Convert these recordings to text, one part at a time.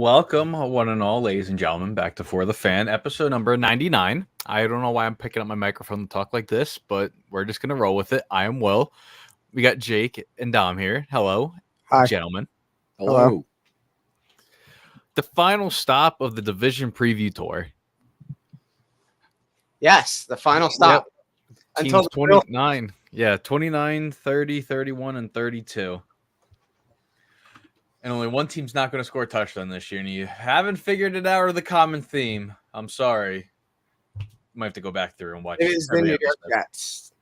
Welcome, one and all, ladies and gentlemen, back to For the Fan, episode number 99. I don't know why I'm picking up my microphone to talk like this, but we're just going to roll with it. I am Will. We got Jake and Dom here. Hello, Hi. gentlemen. Hello. The final stop of the division preview tour. Yes, the final stop. Yep. Teams 29. Yeah, 29, 30, 31, and 32. And only one team's not going to score a touchdown this year, and you haven't figured it out or the common theme. I'm sorry. Might have to go back through and watch. It is the New York Jets.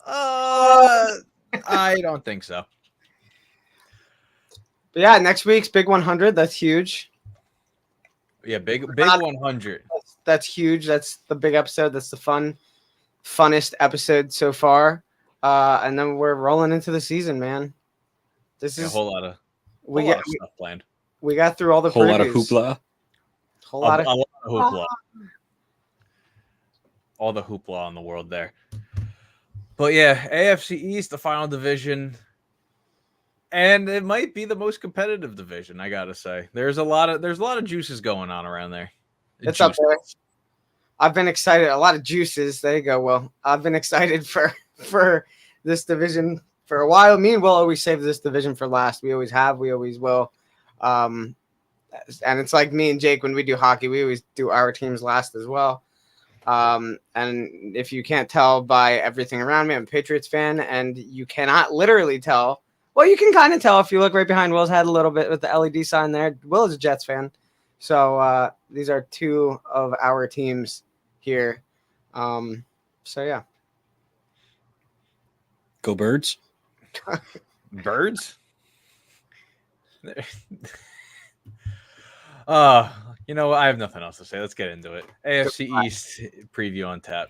I don't think so. But yeah, next week's Big 100. That's huge. Yeah, big 100. That's huge. That's the big episode. That's the funnest episode so far. And then we're rolling into the season, man. This is a whole lot of stuff planned. We got through all the whole lot of hoopla. A lot of hoopla. All the hoopla in the world there. But yeah, AFC East, the final division, and it might be the most competitive division. I gotta say, there's a lot of juices going on around there. It's up there. I've been excited. A lot of juices. There you go. Well, I've been excited for this division for a while. Me and Will always save this division for last. We always have. We always will. And it's like me and Jake when we do hockey. We always do our teams last as well. And if you can't tell by everything around me, I'm a Patriots fan, and you cannot literally tell. Well, you can kind of tell if you look right behind Will's head a little bit with the LED sign there. Will is a Jets fan. So these are two of our teams here. So, yeah. Go Birds. Birds? You know what? I have nothing else to say. Let's get into it. AFC East preview on tap.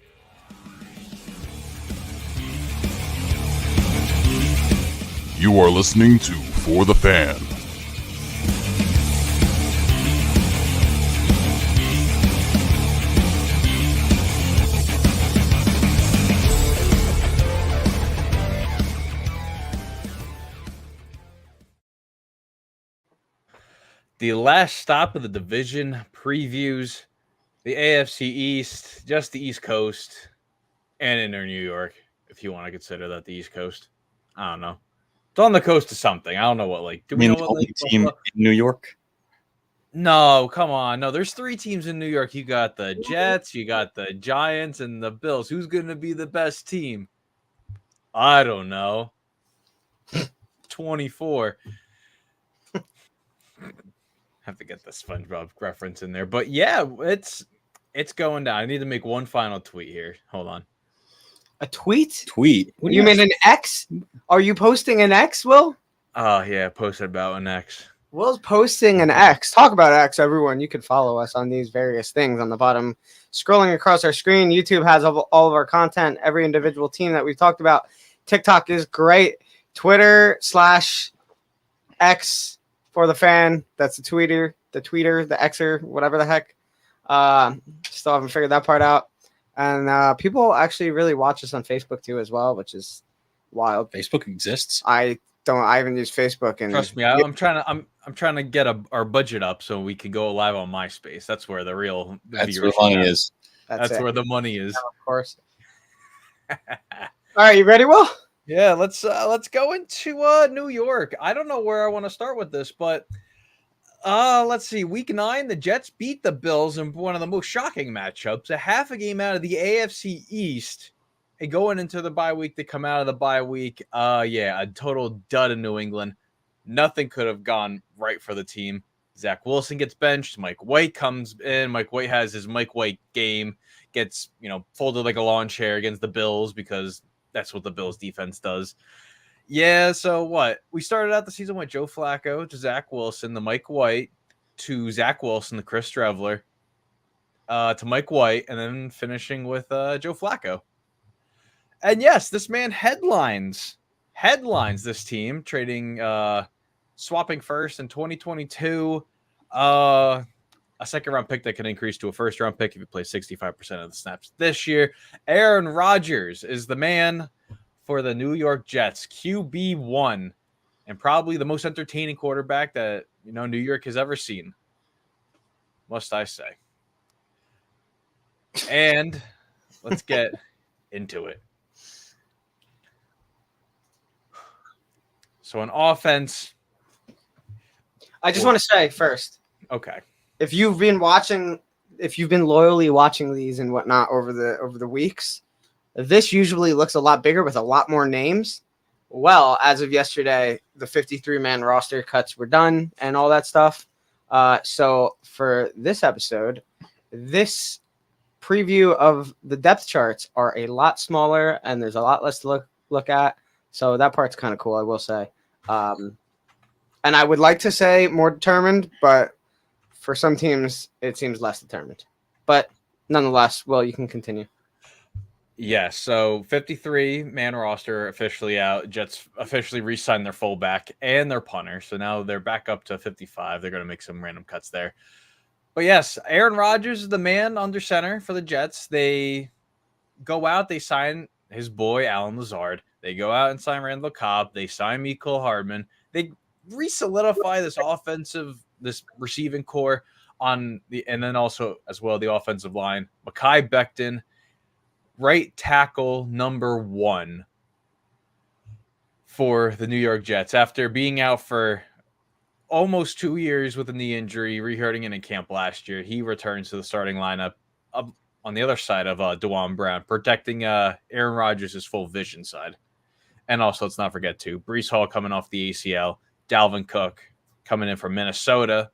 You are listening to For the Fan. The last stop of the division previews, the AFC East, just the East Coast, and inner New York, if you want to consider that the East Coast. I don't know. It's on the coast of something. I don't know what lake. Do we know what lake? Team in New York? No, come on. No, there's three teams in New York. You got the Jets, you got the Giants, and the Bills. Who's going to be the best team? I don't know. 24. Have to get the SpongeBob reference in there. But yeah, it's going down. I need to make one final tweet here. Hold on. A tweet? Tweet. What do you mean an X? Are you posting an X, Will? Oh, yeah, posted about an X. Will's posting an X. Talk about X, everyone. You can follow us on these various things on the bottom. Scrolling across our screen, YouTube has all of our content, every individual team that we've talked about. TikTok is great. Twitter / X for the fan. That's the tweeter, the Xer, whatever the heck. Still haven't figured that part out. And people actually really watch us on Facebook too as well, which is wild. Facebook exists. I haven't used Facebook, and trust me, I'm trying to get our budget up so we can go live on MySpace. That's where the real That's where the money is. That's where the money is. Yeah, of course. All right, you ready, Will? Yeah, let's go into New York. I don't know where I want to start with this, but let's see. Week 9, the Jets beat the Bills in one of the most shocking matchups. A half a game out of the AFC East, and going into the bye week to come out of the bye week. A total dud in New England. Nothing could have gone right for the team. Zach Wilson gets benched. Mike White comes in. Mike White has his Mike White game. Gets folded like a lawn chair against the Bills because that's what the Bills defense does. Yeah, so what? We started out the season with Joe Flacco to Zach Wilson, the Mike White, to Zach Wilson, the Chris Trevler, to Mike White, and then finishing with Joe Flacco. And yes, this man headlines this team, trading, swapping first in 2022, a second-round pick that can increase to a first-round pick if you play 65% of the snaps this year. Aaron Rodgers is the man for the New York Jets, QB1, and probably the most entertaining quarterback that New York has ever seen, must I say. And let's get into it. So on offense, I just want to say first, okay. if you've been loyally watching these and whatnot over the weeks, this usually looks a lot bigger with a lot more names. Well, as of yesterday, the 53-man roster cuts were done and all that stuff. So for this episode, this preview of the depth charts are a lot smaller and there's a lot less to look at. So that part's kind of cool, I will say. And I would like to say more determined, but for some teams, it seems less determined. But nonetheless, well, you can continue. Yeah, so 53-man roster officially out. Jets officially re-signed their fullback and their punter. So now they're back up to 55. They're going to make some random cuts there. But yes, Aaron Rodgers is the man under center for the Jets. They go out, they sign his boy, Alan Lazard. They go out and sign Randall Cobb. They sign Mecole Hardman. They re-solidify this receiving core and then also as well the offensive line. Mekhi Becton, right tackle number 1 for the New York Jets after being out for almost 2 years with a knee injury, rehurting in camp last year. He returns to the starting lineup up on the other side of DeJuan Brown, protecting Aaron Rodgers' full vision side. And also, let's not forget, too, Breece Hall coming off the ACL, Dalvin Cook coming in from Minnesota.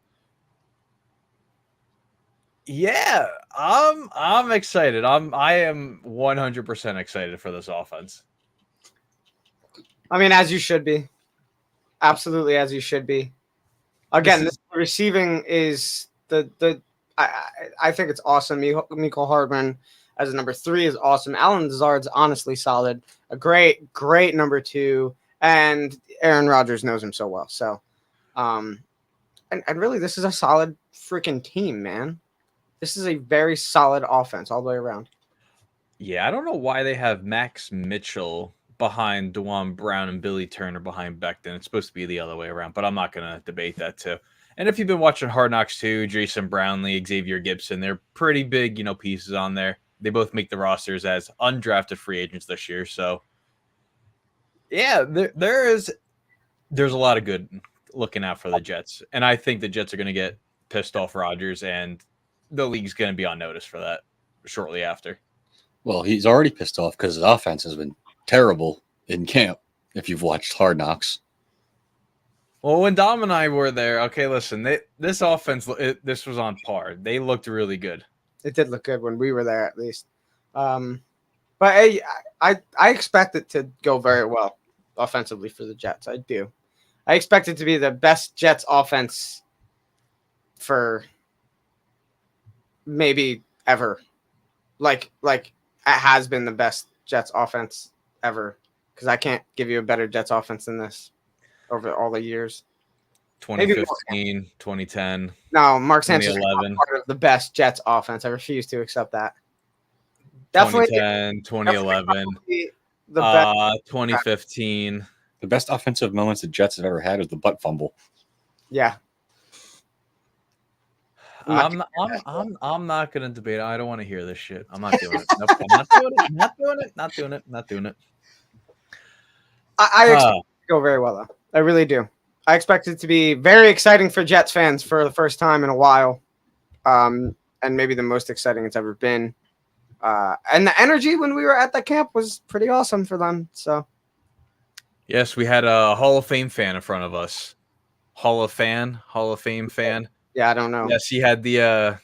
Yeah, I'm excited. I am 100% excited for this offense. I mean, as you should be. Absolutely, as you should be. Again, the receiving is I think it's awesome. Mecole Hardman as a number 3 is awesome. Alan Lazard's honestly solid. A great number 2, and Aaron Rodgers knows him so well. So, and really, this is a solid freaking team, man. This is a very solid offense all the way around. Yeah, I don't know why they have Max Mitchell behind DeJuan Brown and Billy Turner behind Becton. It's supposed to be the other way around, but I'm not going to debate that too. And if you've been watching Hard Knocks too, Jason Brownlee, Xavier Gibson, they're pretty big, pieces on there. They both make the rosters as undrafted free agents this year. So, yeah, there's a lot of good looking out for the Jets. And I think the Jets are going to get pissed off Rodgers, and the league's going to be on notice for that shortly after. Well, he's already pissed off because his offense has been terrible in camp, if you've watched Hard Knocks. Well, when Dom and I were there, okay, listen, this offense, this was on par. They looked really good. It did look good when we were there, at least. But I expect it to go very well offensively for the Jets. I do. I expect it to be the best Jets offense for maybe ever. Like it has been the best Jets offense ever, because I can't give you a better Jets offense than this over all the years. 2015, 2010. No, Mark Sanchez is 2011. not part of the best Jets offense. I refuse to accept that. Definitely 2010, 2011, the best. 2015. The best offensive moments the Jets have ever had was the butt fumble. Yeah. I'm not gonna debate. I don't want to hear this shit. I'm not doing it. Nope, I'm not doing it. Not doing it. I expect it to go very well, though. I really do. I expect it to be very exciting for Jets fans for the first time in a while, and maybe the most exciting it's ever been. And the energy when we were at that camp was pretty awesome for them. So, yes, we had a Hall of Fame fan in front of us. Hall of Fame fan. Yeah, I don't know. Yes, he had the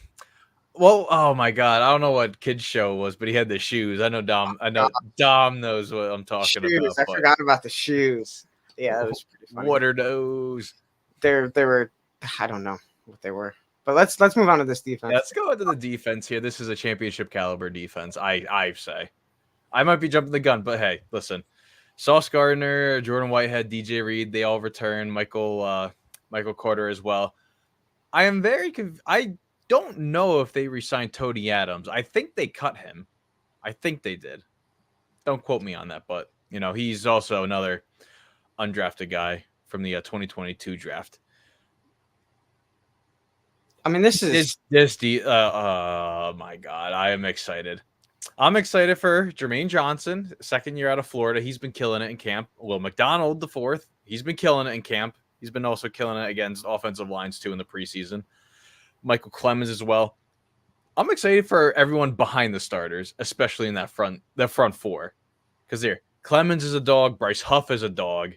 oh my God, I don't know what kid's show it was, but he had the shoes. I know Dom knows what I'm talking shoes. about. I forgot about the shoes. Yeah, that was pretty funny. What are those? They were, I don't know what they were. But let's move on to this defense. Yeah, let's go into the defense here. This is a championship caliber defense, I say. I might be jumping the gun, but hey, listen. Sauce Gardner, Jordan Whitehead, DJ Reed, they all return. Michael Carter as well. I am I don't know if they re-signed Tony Adams. I think they cut him. I think they did. Don't quote me on that, but he's also another undrafted guy from the 2022 draft. I mean, this is oh my God, I am excited. I'm excited for Jermaine Johnson, second year out of Florida. He's been killing it in camp. Will McDonald, the fourth, he's been killing it in camp. He's been also killing it against offensive lines too in the preseason. Michael Clemens as well. I'm excited for everyone behind the starters, especially in that front four, because there Clemens is a dog, Bryce Huff is a dog.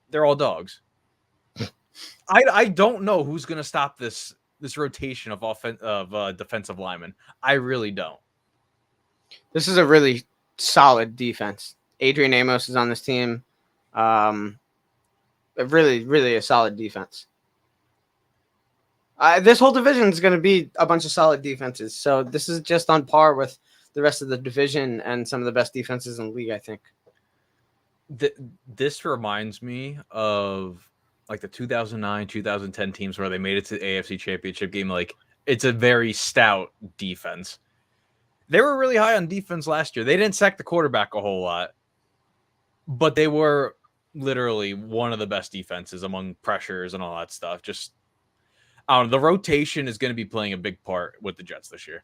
They're all dogs. I don't know who's going to stop this rotation of defensive linemen. I really don't. This is a really solid defense. Adrian Amos is on this team. Really, really a solid defense. This whole division is going to be a bunch of solid defenses. So this is just on par with the rest of the division and some of the best defenses in the league, I think. This reminds me of like the 2009, 2010 teams where they made it to the AFC Championship game. Like, it's a very stout defense. They were really high on defense last year. They didn't sack the quarterback a whole lot, but they were literally one of the best defenses among pressures and all that stuff. Just, I don't know, the rotation is going to be playing a big part with the Jets this year.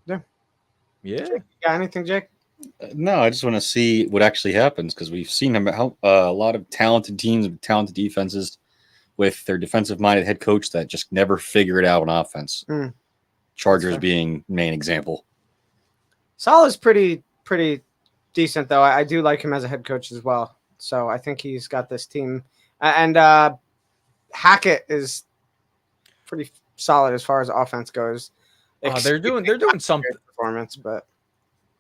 Yeah. Yeah. You got anything, Jake? No, I just want to see what actually happens because we've seen a lot of talented teams and talented defenses with their defensive-minded head coach that just never figure it out on offense. Chargers being main example. Salah's pretty decent, though. I do like him as a head coach as well. So I think he's got this team. And Hackett is pretty solid as far as offense goes. They're doing something performance, but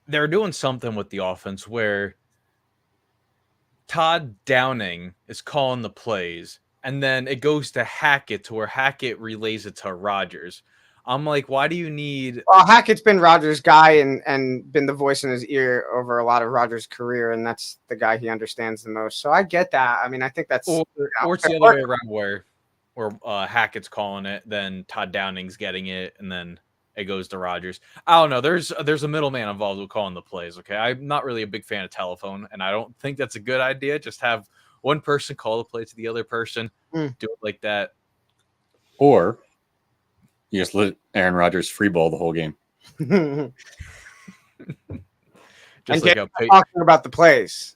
they're doing something with the offense where Todd Downing is calling the plays, and then it goes to Hackett to where Hackett relays it to Rodgers. I'm like, why do you need... Well, Hackett's been Rodgers' guy and been the voice in his ear over a lot of Rodgers' career, and that's the guy he understands the most. So I get that. I mean, I think that's... Or it's the other way around where Hackett's calling it, then Todd Downing's getting it, and then it goes to Rodgers. I don't know. There's a middleman involved with calling the plays, okay? I'm not really a big fan of telephone, and I don't think that's a good idea. Just have one person call the play to the other person. Do it like that. Or you just let Aaron Rodgers free ball the whole game. Just like talking about the plays.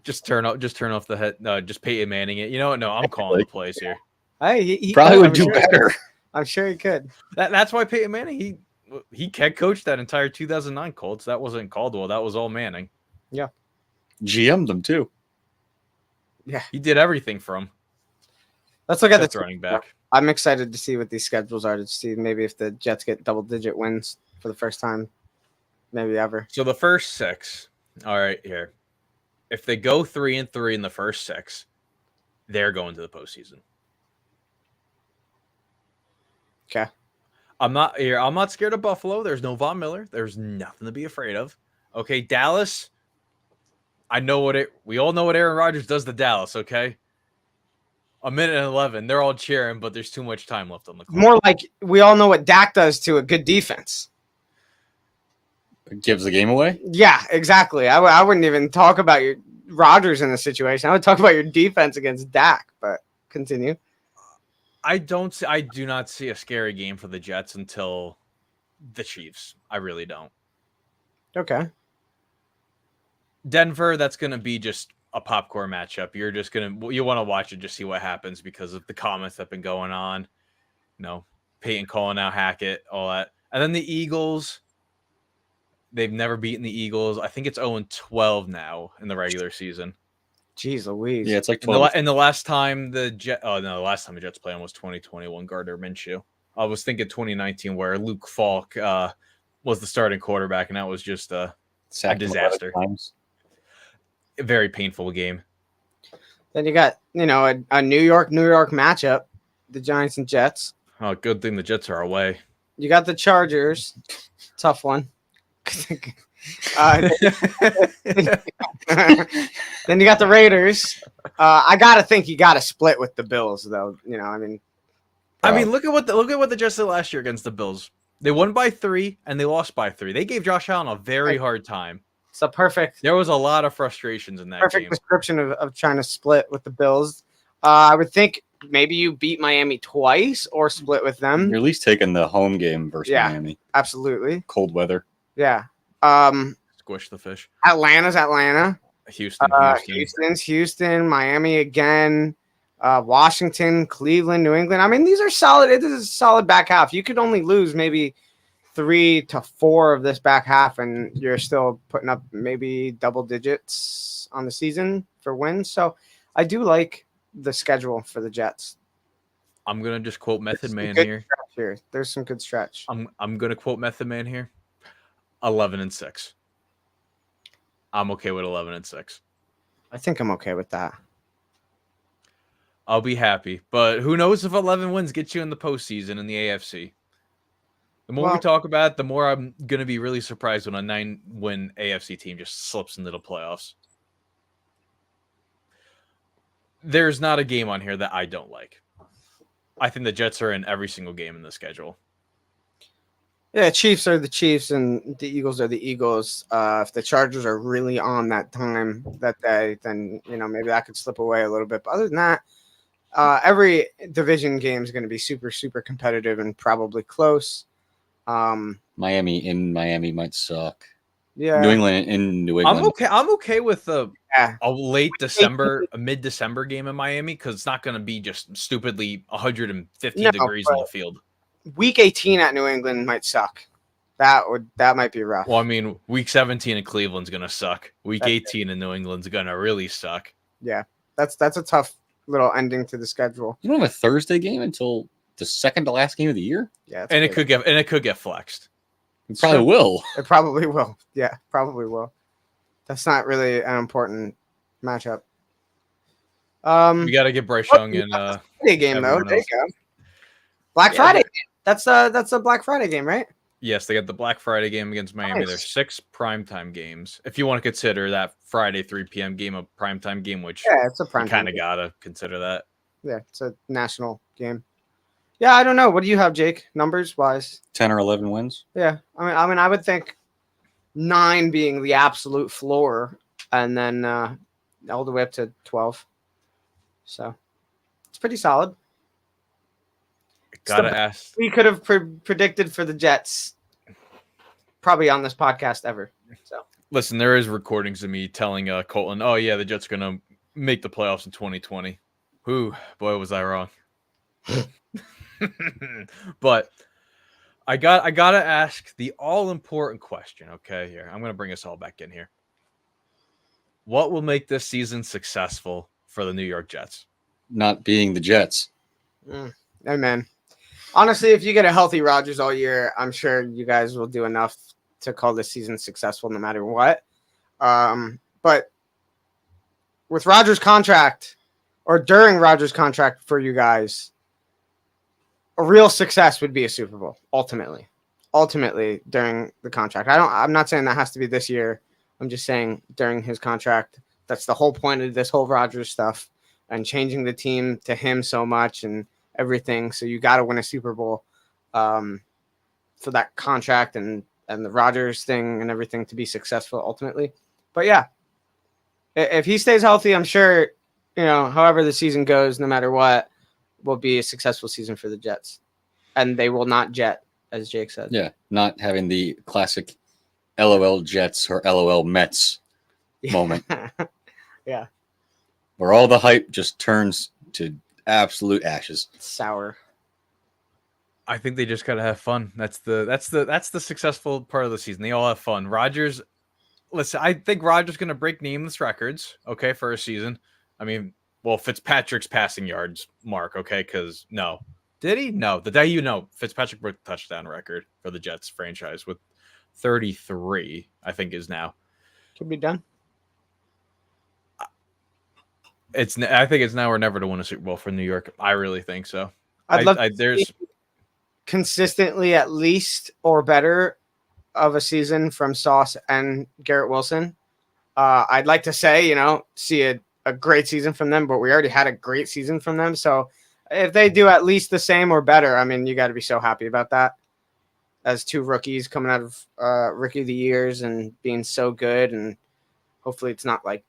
just turn off the head. No, just Peyton Manning it. You know what? No, I'm calling the plays here. Hey, he probably would do better. I'm sure he could. That's why Peyton Manning he head coached that entire 2009 Colts. That wasn't Caldwell. That was all Manning. Yeah, GM'd them too. Yeah, he did everything for him. Let's look at the running back. I'm excited to see what these schedules are to see maybe if the Jets get double-digit wins for the first time, maybe ever. So the first 6. All right, here. If they go 3-3 in the first 6, they're going to the postseason. Okay. I'm not scared of Buffalo. There's no Von Miller. There's nothing to be afraid of. Okay, Dallas. We all know what Aaron Rodgers does to Dallas, okay? A minute and 11. They're all cheering, but there's too much time left on the clock. More like we all know what Dak does to a good defense. It gives the game away? Yeah, exactly. I wouldn't even talk about your Rodgers in this situation. I would talk about your defense against Dak, but continue. I do not see a scary game for the Jets until the Chiefs. I really don't. Okay. Denver, that's going to be just a popcorn matchup. You want to watch it, just see what happens because of the comments that have been going on. Peyton calling out Hackett, all that. And then the Eagles, they've never beaten the Eagles. I think it's 0-12 now in the regular season. Jeez Louise. Yeah, it's like 12. And the last time the Jets played was 2021, Gardner Minshew. I was thinking 2019 where Luke Falk was the starting quarterback, and that was just a disaster. A very painful game. Then you got, a New York matchup, the Giants and Jets. Oh, good thing the Jets are away. You got the Chargers. Tough one. Then you got the Raiders. I gotta think you gotta split with the Bills, though. Look at what the Jets did last year against the Bills. They won by 3 and they lost by 3. They gave Josh Allen a very hard time. It's a perfect. There was a lot of frustrations in that perfect game. Description of trying to split with the Bills. I would think maybe you beat Miami twice or split with them. You're at least taking the home game versus Miami. Absolutely. Cold weather. Yeah. Squish the fish. Atlanta's Atlanta. Houston's Houston, Miami again, Washington, Cleveland, New England. I mean, these are solid. It is a solid back half. You could only lose maybe 3 to 4 of this back half, and you're still putting up maybe double digits on the season for wins. So I do like the schedule for the Jets. I'm gonna just quote Method Man here. There's some good stretch. I'm gonna quote Method Man here. 11-6. I'm okay with 11-6. I think I'm okay with that. I'll be happy, but who knows if 11 wins get you in the postseason in the AFC. The more we talk about it, the more I'm going to be really surprised when a 9-win AFC team just slips into the playoffs. There's not a game on here that I don't like. I think the Jets are in every single game in the schedule. Yeah, Chiefs are the Chiefs and the Eagles are the Eagles. If the Chargers are really on that time that day, then maybe that could slip away a little bit. But other than that, every division game is going to be super, super competitive and probably close. Miami in Miami might suck. Yeah, New England in New England. I'm okay with a late December, a mid-December game in Miami because it's not going to be just stupidly 150 degrees on the field. Week 18 at New England might suck. That might be rough. Well, I mean, week 17 in Cleveland's going to suck. Week 18 in New England's going to really suck. Yeah, that's a tough little ending to the schedule. You don't have a Thursday game until the second to last game of the year. Yeah, and it could get flexed. It probably will. It probably will. Yeah, probably will. That's not really an important matchup. We got to get Bryce Young in. Friday game though. There you go. Black Friday. That's a Black Friday game, right? Yes, they got the Black Friday game against Miami. Nice. There's 6 primetime games. If you want to consider that Friday 3 p.m. game a primetime game, which it's a primetime. Kind of gotta consider that. Yeah, it's a national game. Yeah, I don't know. What do you have, Jake? Numbers wise, 10 or 11 wins. Yeah, I mean, I would think 9 being the absolute floor, and then all the way up to 12. So it's pretty solid. Gotta ask. We could have predicted for the Jets, probably on this podcast ever. So listen, there is recordings of me telling Colton, "Oh yeah, the Jets are gonna make the playoffs in 2020." Whew, boy, was I wrong. But I gotta ask the all important question. Okay, here I'm gonna bring us all back in here. What will make this season successful for the New York Jets? Not being the Jets. Amen. Honestly, if you get a healthy Rodgers all year, I'm sure you guys will do enough to call this season successful no matter what. But with Rodgers' contract or during Rodgers' contract for you guys, a real success would be a Super Bowl, ultimately during the contract. I'm not saying that has to be this year. I'm just saying during his contract. That's the whole point of this whole Rodgers stuff and changing the team to him so much and everything. So you got to win a Super Bowl for that contract and the Rodgers thing and everything to be successful ultimately. But yeah, if he stays healthy, I'm sure, however the season goes, no matter what, will be a successful season for the Jets. And they will not jet, as Jake said. Yeah, not having the classic LOL Jets or LOL Mets moment. Yeah. Where all the hype just turns to absolute ashes. Sour. I think they just gotta have fun. That's the successful part of the season. They all have fun. Rodgers, listen, I think Rodgers gonna break nameless records, okay, for a season. I mean, well, Fitzpatrick's passing yards mark, okay, because no. Did he? No. The day Fitzpatrick broke the touchdown record for the Jets franchise with 33, I think is now. Could be done. I think it's now or never to win a Super Bowl for New York. I really think so. I'd love there's consistently at least or better of a season from Sauce and Garrett Wilson. I'd like to say, see a great season from them, but we already had a great season from them. So if they do at least the same or better, I mean, you got to be so happy about that. As 2 rookies coming out of Rookie of the Years and being so good, and hopefully it's not like,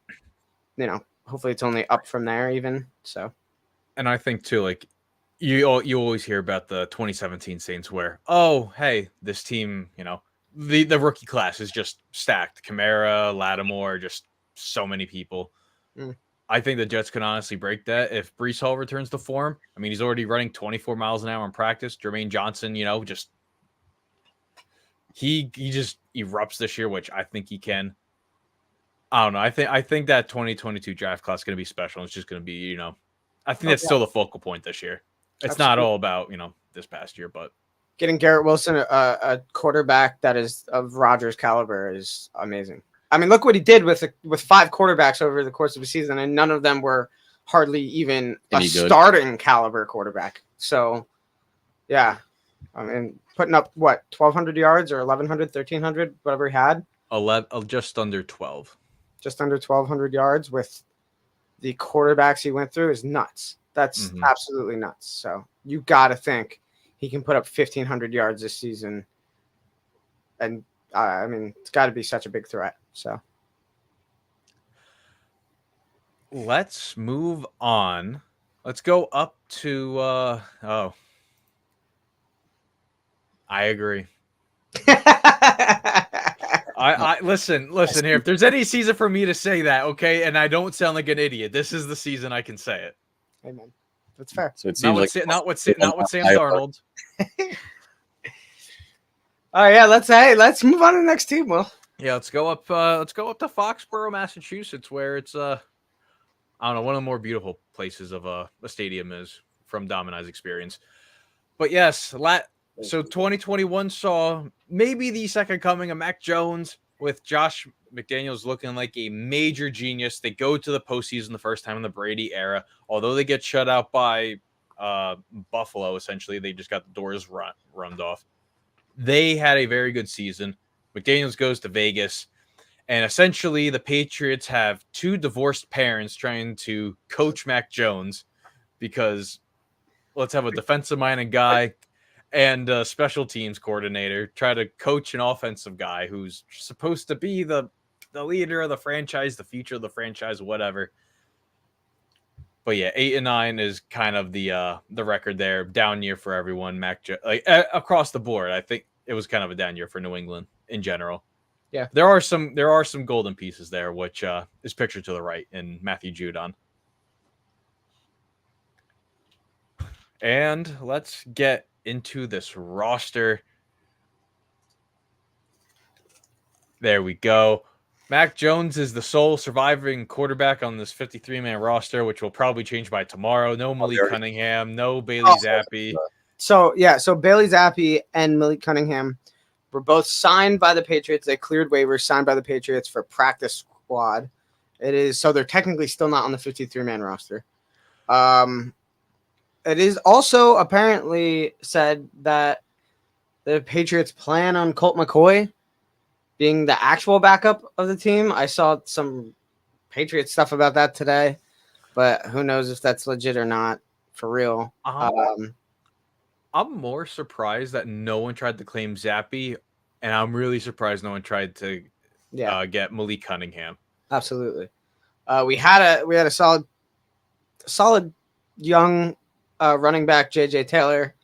hopefully it's only up from there even. So And I think too, like you always hear about the 2017 Saints where, oh, hey, this team, the rookie class is just stacked. Kamara, Lattimore, just so many people. Mm. I think the Jets can honestly break that if Brees Hall returns to form. I mean, he's already running 24 miles an hour in practice. Jermaine Johnson, just he just erupts this year, which I think he can. I don't know. I think that 2022 draft class is going to be special. It's just going to be, I think that's still the focal point this year. It's not all about, this past year, but getting Garrett Wilson, a quarterback that is of Rodgers caliber, is amazing. I mean, look what he did with 5 quarterbacks over the course of a season, and none of them were hardly even a starting caliber quarterback. So, yeah, I mean, putting up 1,200 yards or 1,100, 1,300, whatever he had. 11, just under 12. Just under 1,200 yards with the quarterbacks he went through is nuts. That's absolutely nuts. So you got to think he can put up 1,500 yards this season. And I mean, it's got to be such a big threat. So let's move on. Let's go up to, I agree. I listen here. If there's any season for me to say that, okay, and I don't sound like an idiot, this is the season I can say it. Amen. That's fair. So it seems not with Sam Darnold. Oh yeah, let's move on to the next team, Will. Yeah, let's go up to Foxborough, Massachusetts, where it's I don't know, one of the more beautiful places of a stadium is from Dom and I's experience. But yes, so 2021 saw maybe the second coming of Mac Jones with Josh McDaniels looking like a major genius. They go to the postseason the first time in the Brady era. Although they get shut out by Buffalo, essentially, they just got the doors run off. They had a very good season. McDaniels goes to Vegas, and essentially the Patriots have 2 divorced parents trying to coach Mac Jones because let's have a defensive-minded guy and a special teams coordinator try to coach an offensive guy who's supposed to be the leader of the franchise, the future of the franchise, whatever. But yeah, 8-9 is kind of the record there. Down year for everyone. Across the board, I think it was kind of a down year for New England in general. Yeah, there are some golden pieces there, which is pictured to the right in Matthew Judon. And let's get into this roster. There we go. Mac Jones is the sole surviving quarterback on this 53-man roster, which will probably change by tomorrow. No Malik Cunningham, no Bailey Zappi. So Bailey Zappi and Malik Cunningham were both signed by the Patriots. They cleared waivers, signed by the Patriots for practice squad. So they're technically still not on the 53-man roster. It is also apparently said that the Patriots plan on Colt McCoy being the actual backup of the team. I saw some Patriots stuff about that today, but who knows if that's legit or not for real. I'm more surprised that no one tried to claim Zappi, and I'm really surprised no one tried to get Malik Cunningham. Absolutely. We had a solid young running back, JJ Taylor.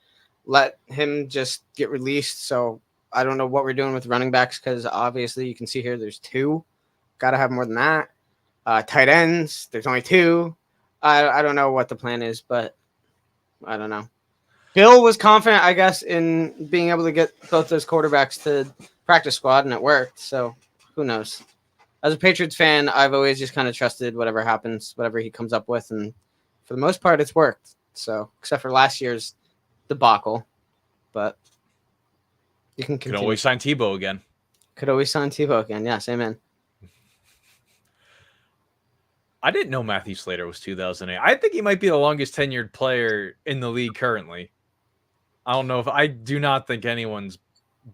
Let him just get released. So I don't know what we're doing with running backs because obviously you can see here there's 2. Got to have more than that. Tight ends, there's only 2. I don't know what the plan is, but I don't know. Bill was confident, I guess, in being able to get both those quarterbacks to practice squad, and it worked. So who knows? As a Patriots fan, I've always just kind of trusted whatever happens, whatever he comes up with, and for the most part, it's worked. So except for last year's debacle, but you can continue. Could always sign Tebow again. Yes, amen. I didn't know Matthew Slater was 2008. I think he might be the longest tenured player in the league currently. I do not think anyone's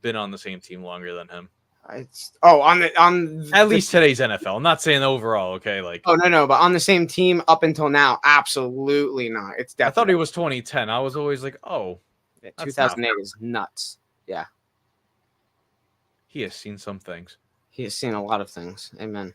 been on the same team longer than him. At least today's NFL. I'm not saying overall, okay? No, but on the same team up until now, absolutely not. It's definitely. I thought he was 2010. I was always like, 2008 is nuts. Yeah. He has seen some things. He has seen a lot of things. Amen.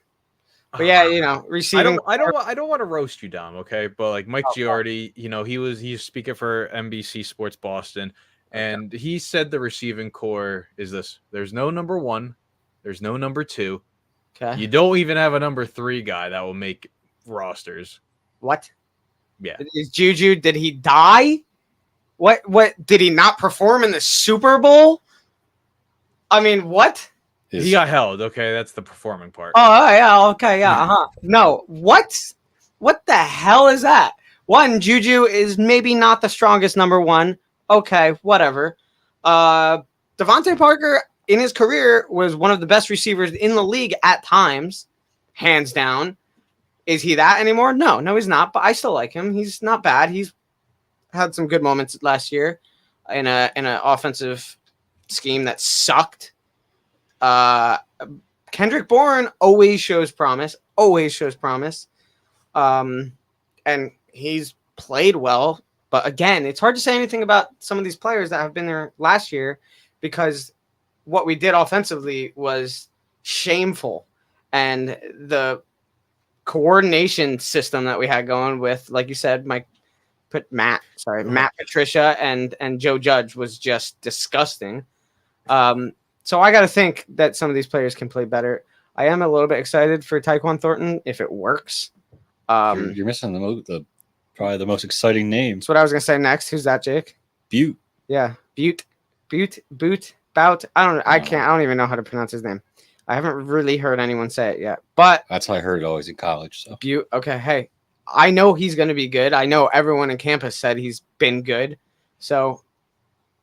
But yeah, you know, receiving. I don't want to roast you, Dom. Okay, but like Mike Giardi, you know, he's speaking for NBC Sports Boston, and he said the receiving core is this: there's no number one, there's no number two, Okay. you don't even have a number three guy that will make rosters. What? Yeah, Is Juju? Did he die? What did he not perform in the Super Bowl? I mean, what? he got held. Okay, that's the performing part. Oh yeah, okay, yeah, No, what the hell is that? One, Juju is maybe not the strongest number one. Okay, whatever. Devontae Parker in his career was one of the best receivers in the league at times, hands down. Is he that anymore? No, he's not. But I still like him. He's not bad. He's had some good moments last year in an offensive scheme that sucked. Kendrick Bourne always shows promise. And he's played well. But again, it's hard to say anything about some of these players that have been there last year because what we did offensively was shameful. And the coordination system that we had going with, like you said, Matt Patricia and Joe Judge was just disgusting. So I got to think that some of these players can play better. I am a little bit excited for Tyquan Thornton if it works. You're missing probably the most exciting name. That's what I was gonna say next. Who's that, Jake? Butte. Yeah, Bout. I don't even know how to pronounce his name. I haven't really heard anyone say it yet, but that's how I heard it always in college. So Butte. Okay, hey, I know he's gonna be good. I know everyone in campus said he's been good. So,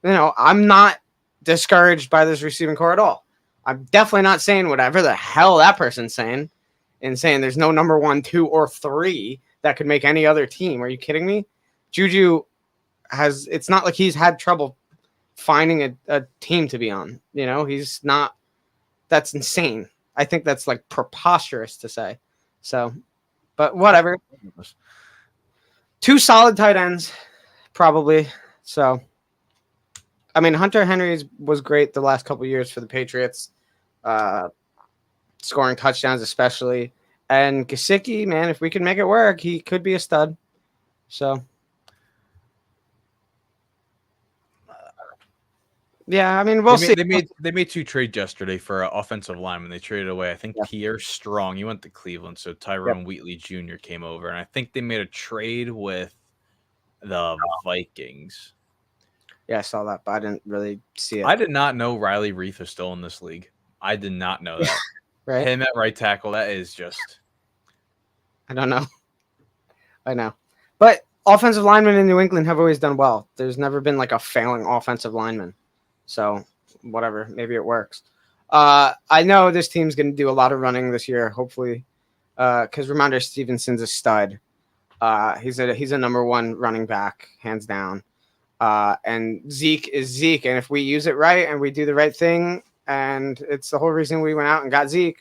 you know, I'm not discouraged by this receiving core at all. I'm definitely not saying whatever the hell that person's saying and saying there's no number 1, 2, or 3 that could make any other team. Are you kidding me? Juju it's not like he's had trouble finding a team to be on. You know, he's not. That's insane. I think that's like preposterous to say. So, but whatever. 2 solid tight ends, probably. So, I mean, Hunter Henry was great the last couple of years for the Patriots, scoring touchdowns especially. And Gesicki, man, if we can make it work, he could be a stud. So, yeah, I mean, we'll see. They made 2 trades yesterday for an offensive lineman. They traded away, I think, Pierre Strong. He went to Cleveland, so Tyrone Wheatley Jr. came over. And I think they made a trade with the Vikings. Yeah, I saw that, but I didn't really see it. I did not know Riley Reef is still in this league. I did not know that. Right? Him at right tackle, that is just... I don't know. I know. But offensive linemen in New England have always done well. There's never been like a failing offensive lineman. So, whatever. Maybe it works. I know this team's going to do a lot of running this year, hopefully, because Ramondre Stevenson's a stud. He's a number 1 running back, hands down. And Zeke is Zeke. And if we use it right and we do the right thing, and it's the whole reason we went out and got Zeke,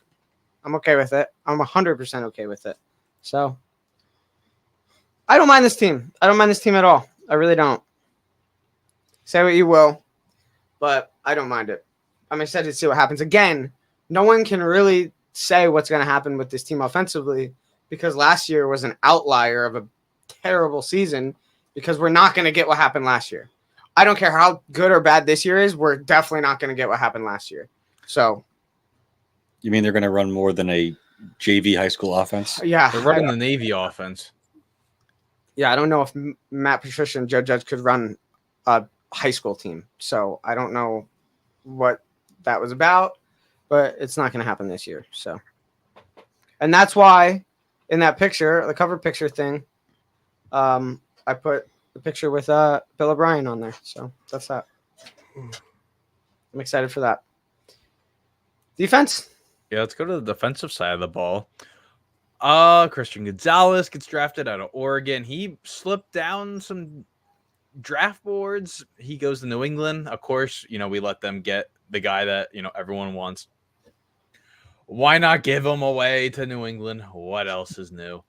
I'm okay with it. I'm 100% okay with it. So, I don't mind this team. I don't mind this team at all. I really don't. Say what you will, but I don't mind it. I'm excited to see what happens. Again, no one can really say what's going to happen with this team offensively because last year was an outlier of a terrible season because we're not going to get what happened last year. I don't care how good or bad this year is. We're definitely not going to get what happened last year. So, you mean they're going to run more than a JV high school offense? Yeah. They're running the Navy offense. Yeah, I don't know if Matt Patricia and Joe Judge could run a high school team. So I don't know what that was about, but it's not going to happen this year. So, and that's why in that picture, the cover picture thing, I put the picture with Bill O'Brien on there. So that's that. I'm excited for that. Defense. Yeah, let's go to the defensive side of the ball. Christian Gonzalez gets drafted out of Oregon. He slipped down some draft boards. He goes to New England. Of course, you know, we let them get the guy that, you know, everyone wants. Why not give him away to New England? What else is new?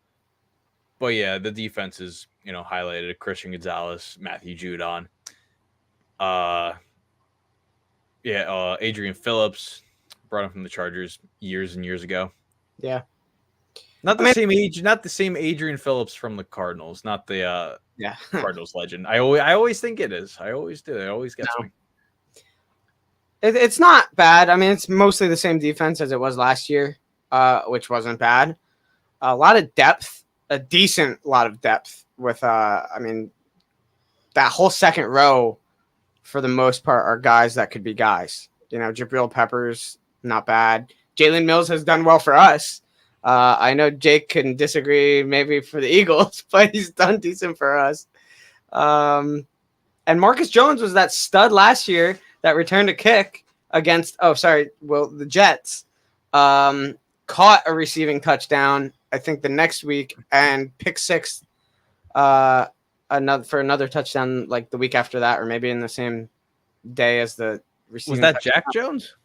But yeah, the defense is, you know, highlighted. Christian Gonzalez, Matthew Judon. Adrian Phillips, brought him from the Chargers years and years ago. Yeah. Not the same age, not the same Adrian Phillips from the Cardinals, not the Yeah. Cardinals legend. I always think it is. I always do. It always gets me. It's not bad. I mean, it's mostly the same defense as it was last year, which wasn't bad. A lot of depth, a decent lot of depth with, I mean, that whole second row for the most part are guys that could be guys. You know, Jabril Peppers, not bad. Jalen Mills has done well for us. I know Jake can disagree maybe for the Eagles, but he's done decent for us. And Marcus Jones was that stud last year that returned a kick against, the Jets. Caught a receiving touchdown, I think the next week, and pick six another touchdown like the week after that, or maybe in the same day as the receiving. Was that touchdown. Jack Jones?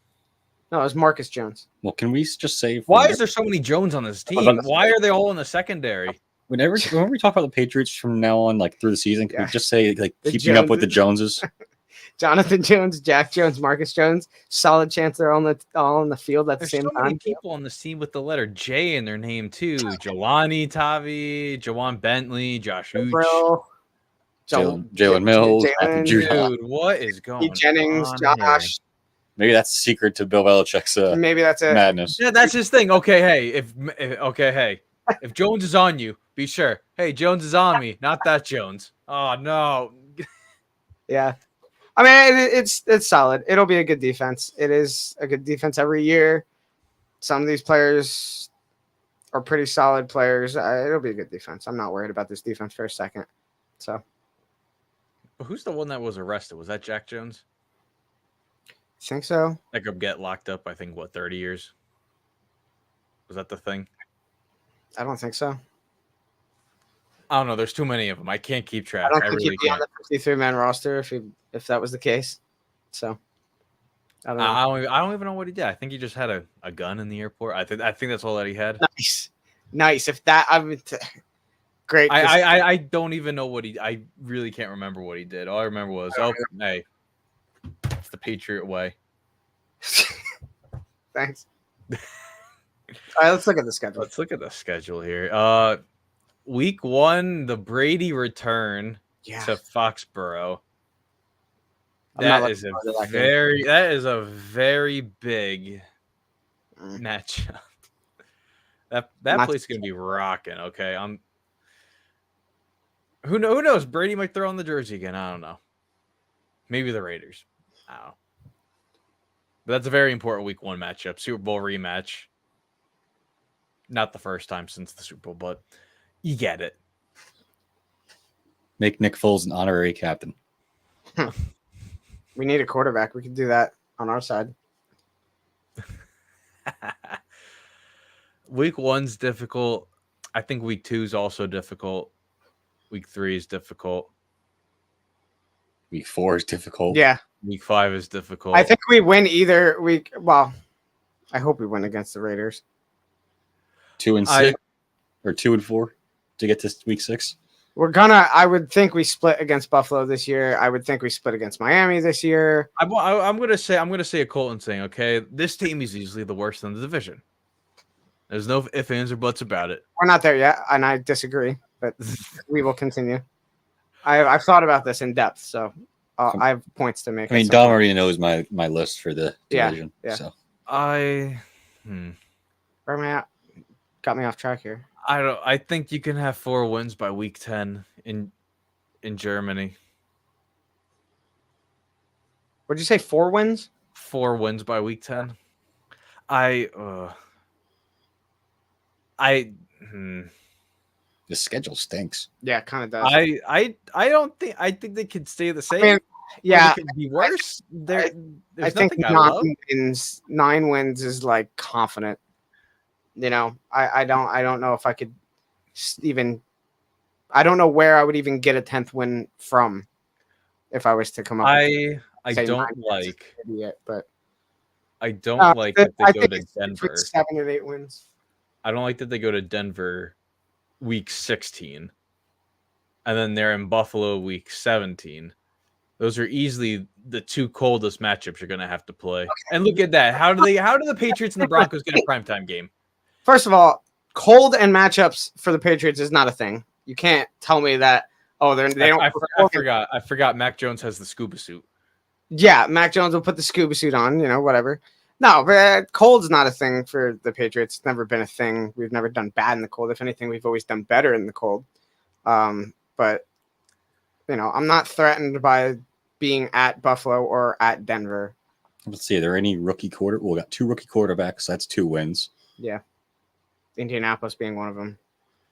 No, it was Marcus Jones. Well, can we just say Why is there so many Jones on this team? Why are they all in the secondary? Whenever we talk about the Patriots from now on, like through the season, can we just say like The keeping up with the Joneses? Jonathan Jones, Jack Jones, Marcus Jones. Solid chance they're all on the field at the There's same so time. many people on this team with the letter J in their name too. Jelani Tavi, Jawan Bentley, Josh Uch. Bro. Jalen Mills, Matthew Judon. Dude, what is going on? Jennings, Josh. Maybe that's the secret to Bill Belichick's Maybe that's it. madness. Yeah, that's his thing. Okay, hey, if Jones is on you, be sure. Hey, Jones is on me, not that Jones. Oh no. Yeah. I mean, it's solid. It'll be a good defense. It is a good defense every year. Some of these players are pretty solid players. It'll be a good defense. I'm not worried about this defense for a second. So, Who's the one that was arrested? Was that Jack Jones? think so. That could get locked up, I think, 30 years? Was that the thing? I don't think so. I don't know. There's too many of them. I can't keep track. I don't think really he'd be on can't. the 53-man roster if that was the case. So, I don't know. I don't even know what he did. I think he just had a gun in the airport. I think that's all that he had. Nice. If that, I mean, great. I don't even know what I really can't remember what he did. All I remember was, hey, it's the Patriot way. Thanks. All right, let's look at the schedule. Let's look at the schedule here. Week 1, the Brady return to Foxborough. That is a very big matchup. That place is gonna be rocking. Okay, who knows? Brady might throw on the jersey again. I don't know. Maybe the Raiders. I don't know. But that's a very important Week 1 matchup. Super Bowl rematch. Not the first time since the Super Bowl, but you get it. Make Nick Foles an honorary captain. We need a quarterback. We can do that on our side. Week 1's difficult. I think Week 2 is also difficult. Week 3 is difficult. Week 4 is difficult. Yeah. Week 5 is difficult. I think we win either week. Well, I hope we win against the Raiders. 2-6 or 2-4 to get to Week 6. I would think we split against Buffalo this year. I would think we split against Miami this year. I'm gonna say a Colton thing. Okay, this team is easily the worst in the division. There's no ifs, ands, or buts about it. We're not there yet, and I disagree, but we will continue. I've thought about this in depth, so I have points to make. I mean, Dom already knows my list for the division. Yeah. So Where am I at? Got me off track here. I think you can have 4 wins by Week 10 in Germany. What'd you say? 4 wins? 4 wins by Week 10. the schedule stinks. Yeah, it kind of does. I think they could stay the same. I mean, yeah, it could be worse. There's I think nothing I love. 9 wins is like confident. You know, I don't know if I could even. I don't know where I would even get a 10th win from if I was to come up. I don't like. Idiot, but I don't like that they go to Denver. 7 or 8 wins. I don't like that they go to Denver week 16, and then they're in Buffalo week 17. Those are easily the 2 coldest matchups you're going to have to play. Okay. And look at that. How do the Patriots and the Broncos get a primetime game? First of all, cold and matchups for the Patriots is not a thing. You can't tell me that. Oh, they don't. I forgot. Mac Jones has the scuba suit. Yeah, Mac Jones will put the scuba suit on. Whatever. No, but cold's not a thing for the Patriots. It's never been a thing. We've never done bad in the cold. If anything, we've always done better in the cold. But I'm not threatened by being at Buffalo or at Denver. Let's see. Are there any rookie quarter? Well, we got 2 rookie quarterbacks. That's 2 wins. Yeah. Indianapolis being one of them.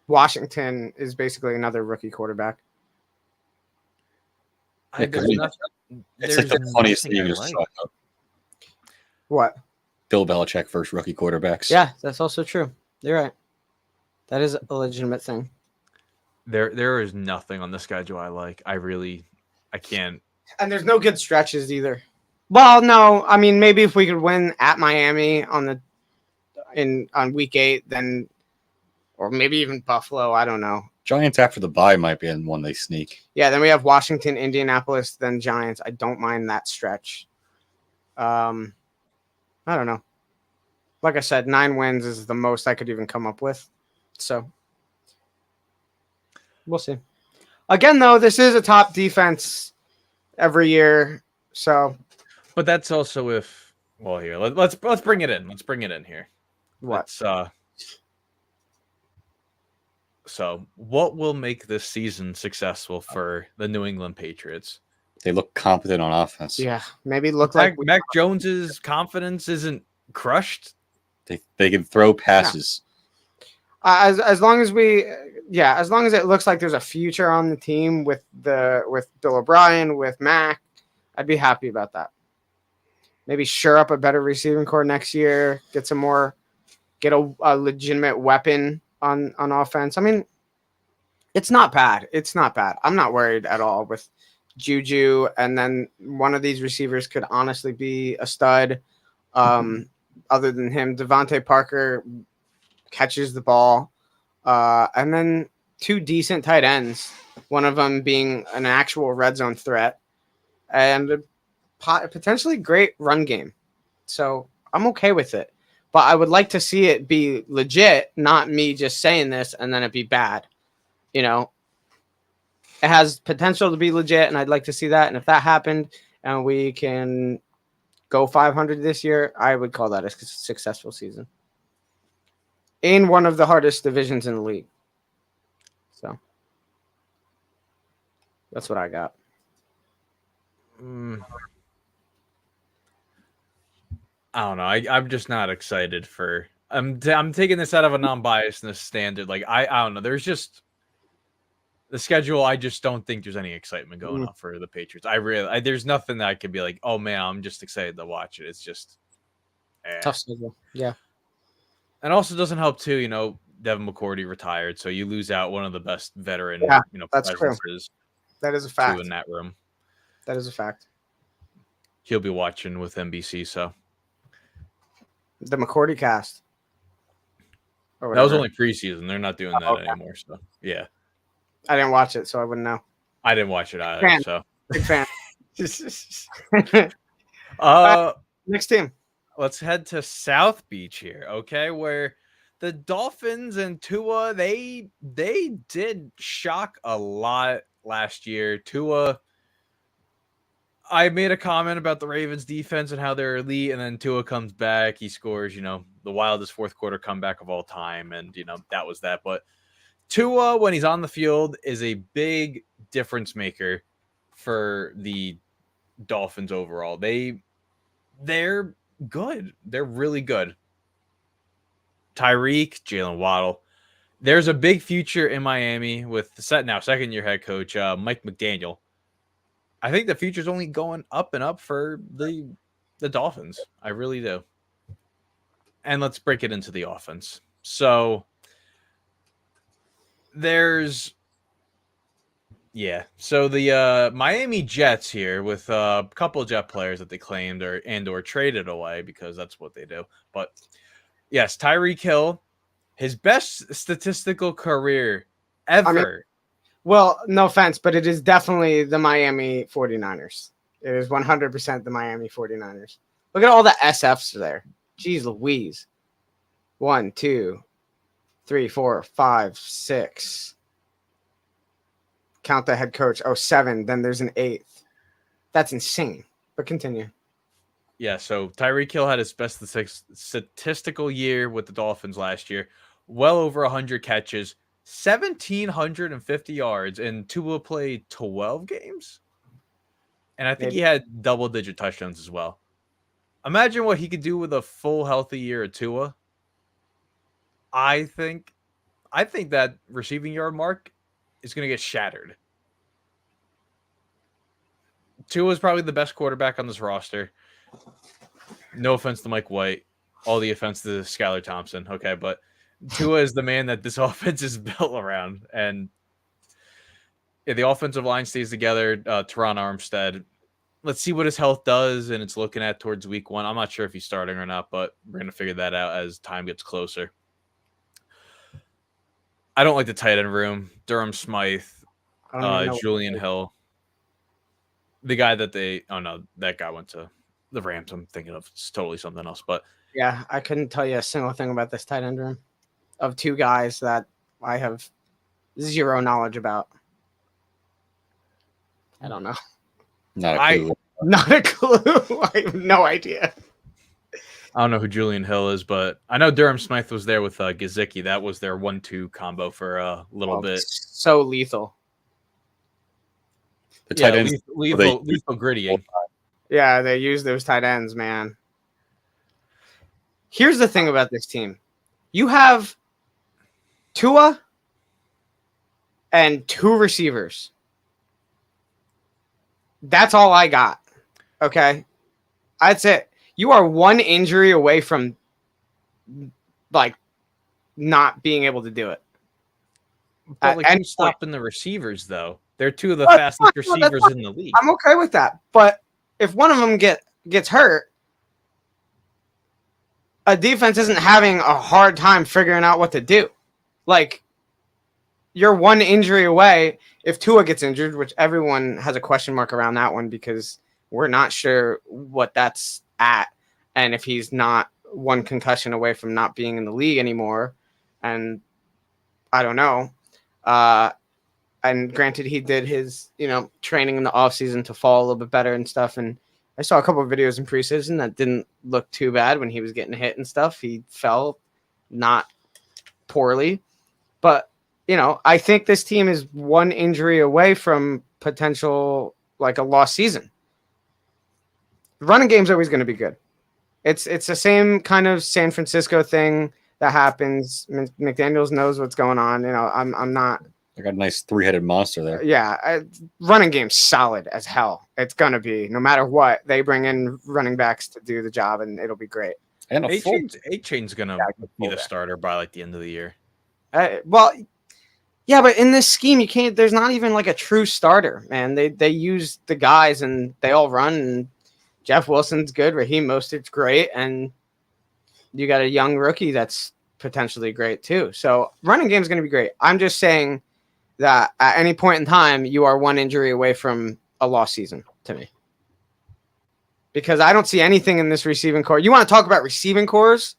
Washington is basically another rookie quarterback. It's like the funniest thing you just saw. What? Bill Belichick versus rookie quarterbacks. Yeah, that's also true. You're right. That is a legitimate thing. There is nothing on the schedule I like. I can't. And there's no good stretches either. Well, no. I mean, maybe if we could win at Miami on week 8, then, or maybe even Buffalo. I don't know. Giants after the bye might be in one they sneak. Yeah, then we have Washington, Indianapolis, then Giants. I don't mind that stretch. I don't know. Like I said, 9 wins is the most I could even come up with. So we'll see. Again, though, this is a top defense every year. So, but that's also if. Well, here let's bring it in. Let's bring it in here. What? So, what will make this season successful for the New England Patriots? They look competent on offense. Yeah, maybe look like Mac Jones's confidence isn't crushed. They can throw passes. Yeah. As long as it looks like there's a future on the team with Bill O'Brien, with Mac, I'd be happy about that. Maybe shore up a better receiving core next year. Get a legitimate weapon on offense. I mean, it's not bad. It's not bad. I'm not worried at all with Juju, and then one of these receivers could honestly be a stud. Other than him, Devontae Parker catches the ball, and then 2 decent tight ends. One of them being an actual red zone threat, and a potentially great run game. So I'm okay with it, but I would like to see it be legit, not me just saying this and then it be bad. It has potential to be legit, and I'd like to see that. And if that happened and we can go 500 this year, I would call that a successful season in one of the hardest divisions in the league. So that's what I got. I don't know. I'm just not excited for. I'm taking this out of a non-biasness standard. Like I don't know. There's just the schedule. I just don't think there's any excitement going on for the Patriots. There's nothing that I could be like, oh man, I'm just excited to watch it. It's just tough schedule. Yeah, and also doesn't help too. Devin McCourty retired, so you lose out one of the best veteran. Yeah, that's true. That is a fact. In that room. That is a fact. He'll be watching with NBC, so. The McCourty cast. That was only preseason. They're not doing that anymore. So yeah, I didn't watch it, so I wouldn't know. I didn't watch it either. So big fan. Next team. Let's head to South Beach here, okay? Where the Dolphins and Tua they did shock a lot last year. Tua. I made a comment about the Ravens defense and how they're elite, and then Tua comes back. He scores, the wildest fourth quarter comeback of all time, and, that was that. But Tua, when he's on the field, is a big difference maker for the Dolphins overall. They're good. They're really good. Tyreek, Jalen Waddle. There's a big future in Miami with the second-year head coach, Mike McDaniel. I think the future's only going up and up for the Dolphins. I really do. And let's break it into the offense. So there's the Miami Jets here with a couple of Jet players that they claimed or traded away because that's what they do. But yes, Tyreek Hill, his best statistical career ever. Well, no offense, but it is definitely the Miami 49ers. It is 100% the Miami 49ers. Look at all the SFs there. Jeez Louise. 1, 2, 3, 4, 5, 6. Count the head coach. Oh, 7. Then there's an 8th. That's insane. But continue. Yeah, so Tyreek Hill had his best statistical year with the Dolphins last year. Well over 100 catches, 1,750 yards, and Tua played 12 games. And I think Maybe. he had double-digit touchdowns as well. Imagine what he could do with a full healthy year of Tua. I think that receiving yard mark is going to get shattered. Tua is probably the best quarterback on this roster. No offense to Mike White. All the offense to Skylar Thompson. Okay, but Tua is the man that this offense is built around. And if the offensive line stays together, Teron Armstead, let's see what his health does, and it's looking at towards week 1. I'm not sure if he's starting or not, but we're going to figure that out as time gets closer. I don't like the tight end room. Durham Smythe, Julian Hill. The guy that that guy went to the Rams. I'm thinking of it's totally something else. But yeah, I couldn't tell you a single thing about this tight end room of 2 guys that I have zero knowledge about. I don't know. Not a clue. Not a clue. I have no idea. I don't know who Julian Hill is, but I know Durham Smythe was there with Gesicki. That was their 1-2 combo for a little bit. So lethal. The tight ends, lethal grittying. Yeah, they use those tight ends, man. Here's the thing about this team. You have Tua and 2 receivers. That's all I got. Okay? That's it. You are 1 injury away from, like, not being able to do it. But, like, who's stopping the receivers, though? They're 2 of the fastest receivers in the league. I'm okay with that. But if one of them gets hurt, a defense isn't having a hard time figuring out what to do. Like, you're 1 injury away. If Tua gets injured, which everyone has a question mark around that one because we're not sure what that's at, and if he's not 1 concussion away from not being in the league anymore, and I don't know. And granted, he did his, training in the offseason to fall a little bit better and stuff. And I saw a couple of videos in preseason that didn't look too bad when he was getting hit and stuff. He fell not poorly. But, I think this team is 1 injury away from potential, like, a lost season. The running game's always going to be good. It's the same kind of San Francisco thing that happens. McDaniels knows what's going on. I'm not. I got a nice 3-headed monster there. Yeah, running game's solid as hell. It's gonna be no matter what. They bring in running backs to do the job, and it'll be great. And A-Chain's gonna be the starter by like the end of the year. Well, yeah, but in this scheme, you can't. There's not even like a true starter, man. They use the guys, and they all run. And Jeff Wilson's good. Raheem Mostert's great, and you got a young rookie that's potentially great too. So running game's gonna be great. I'm just saying that at any point in time, you are 1 injury away from a lost season to me. Because I don't see anything in this receiving core. You want to talk about receiving cores?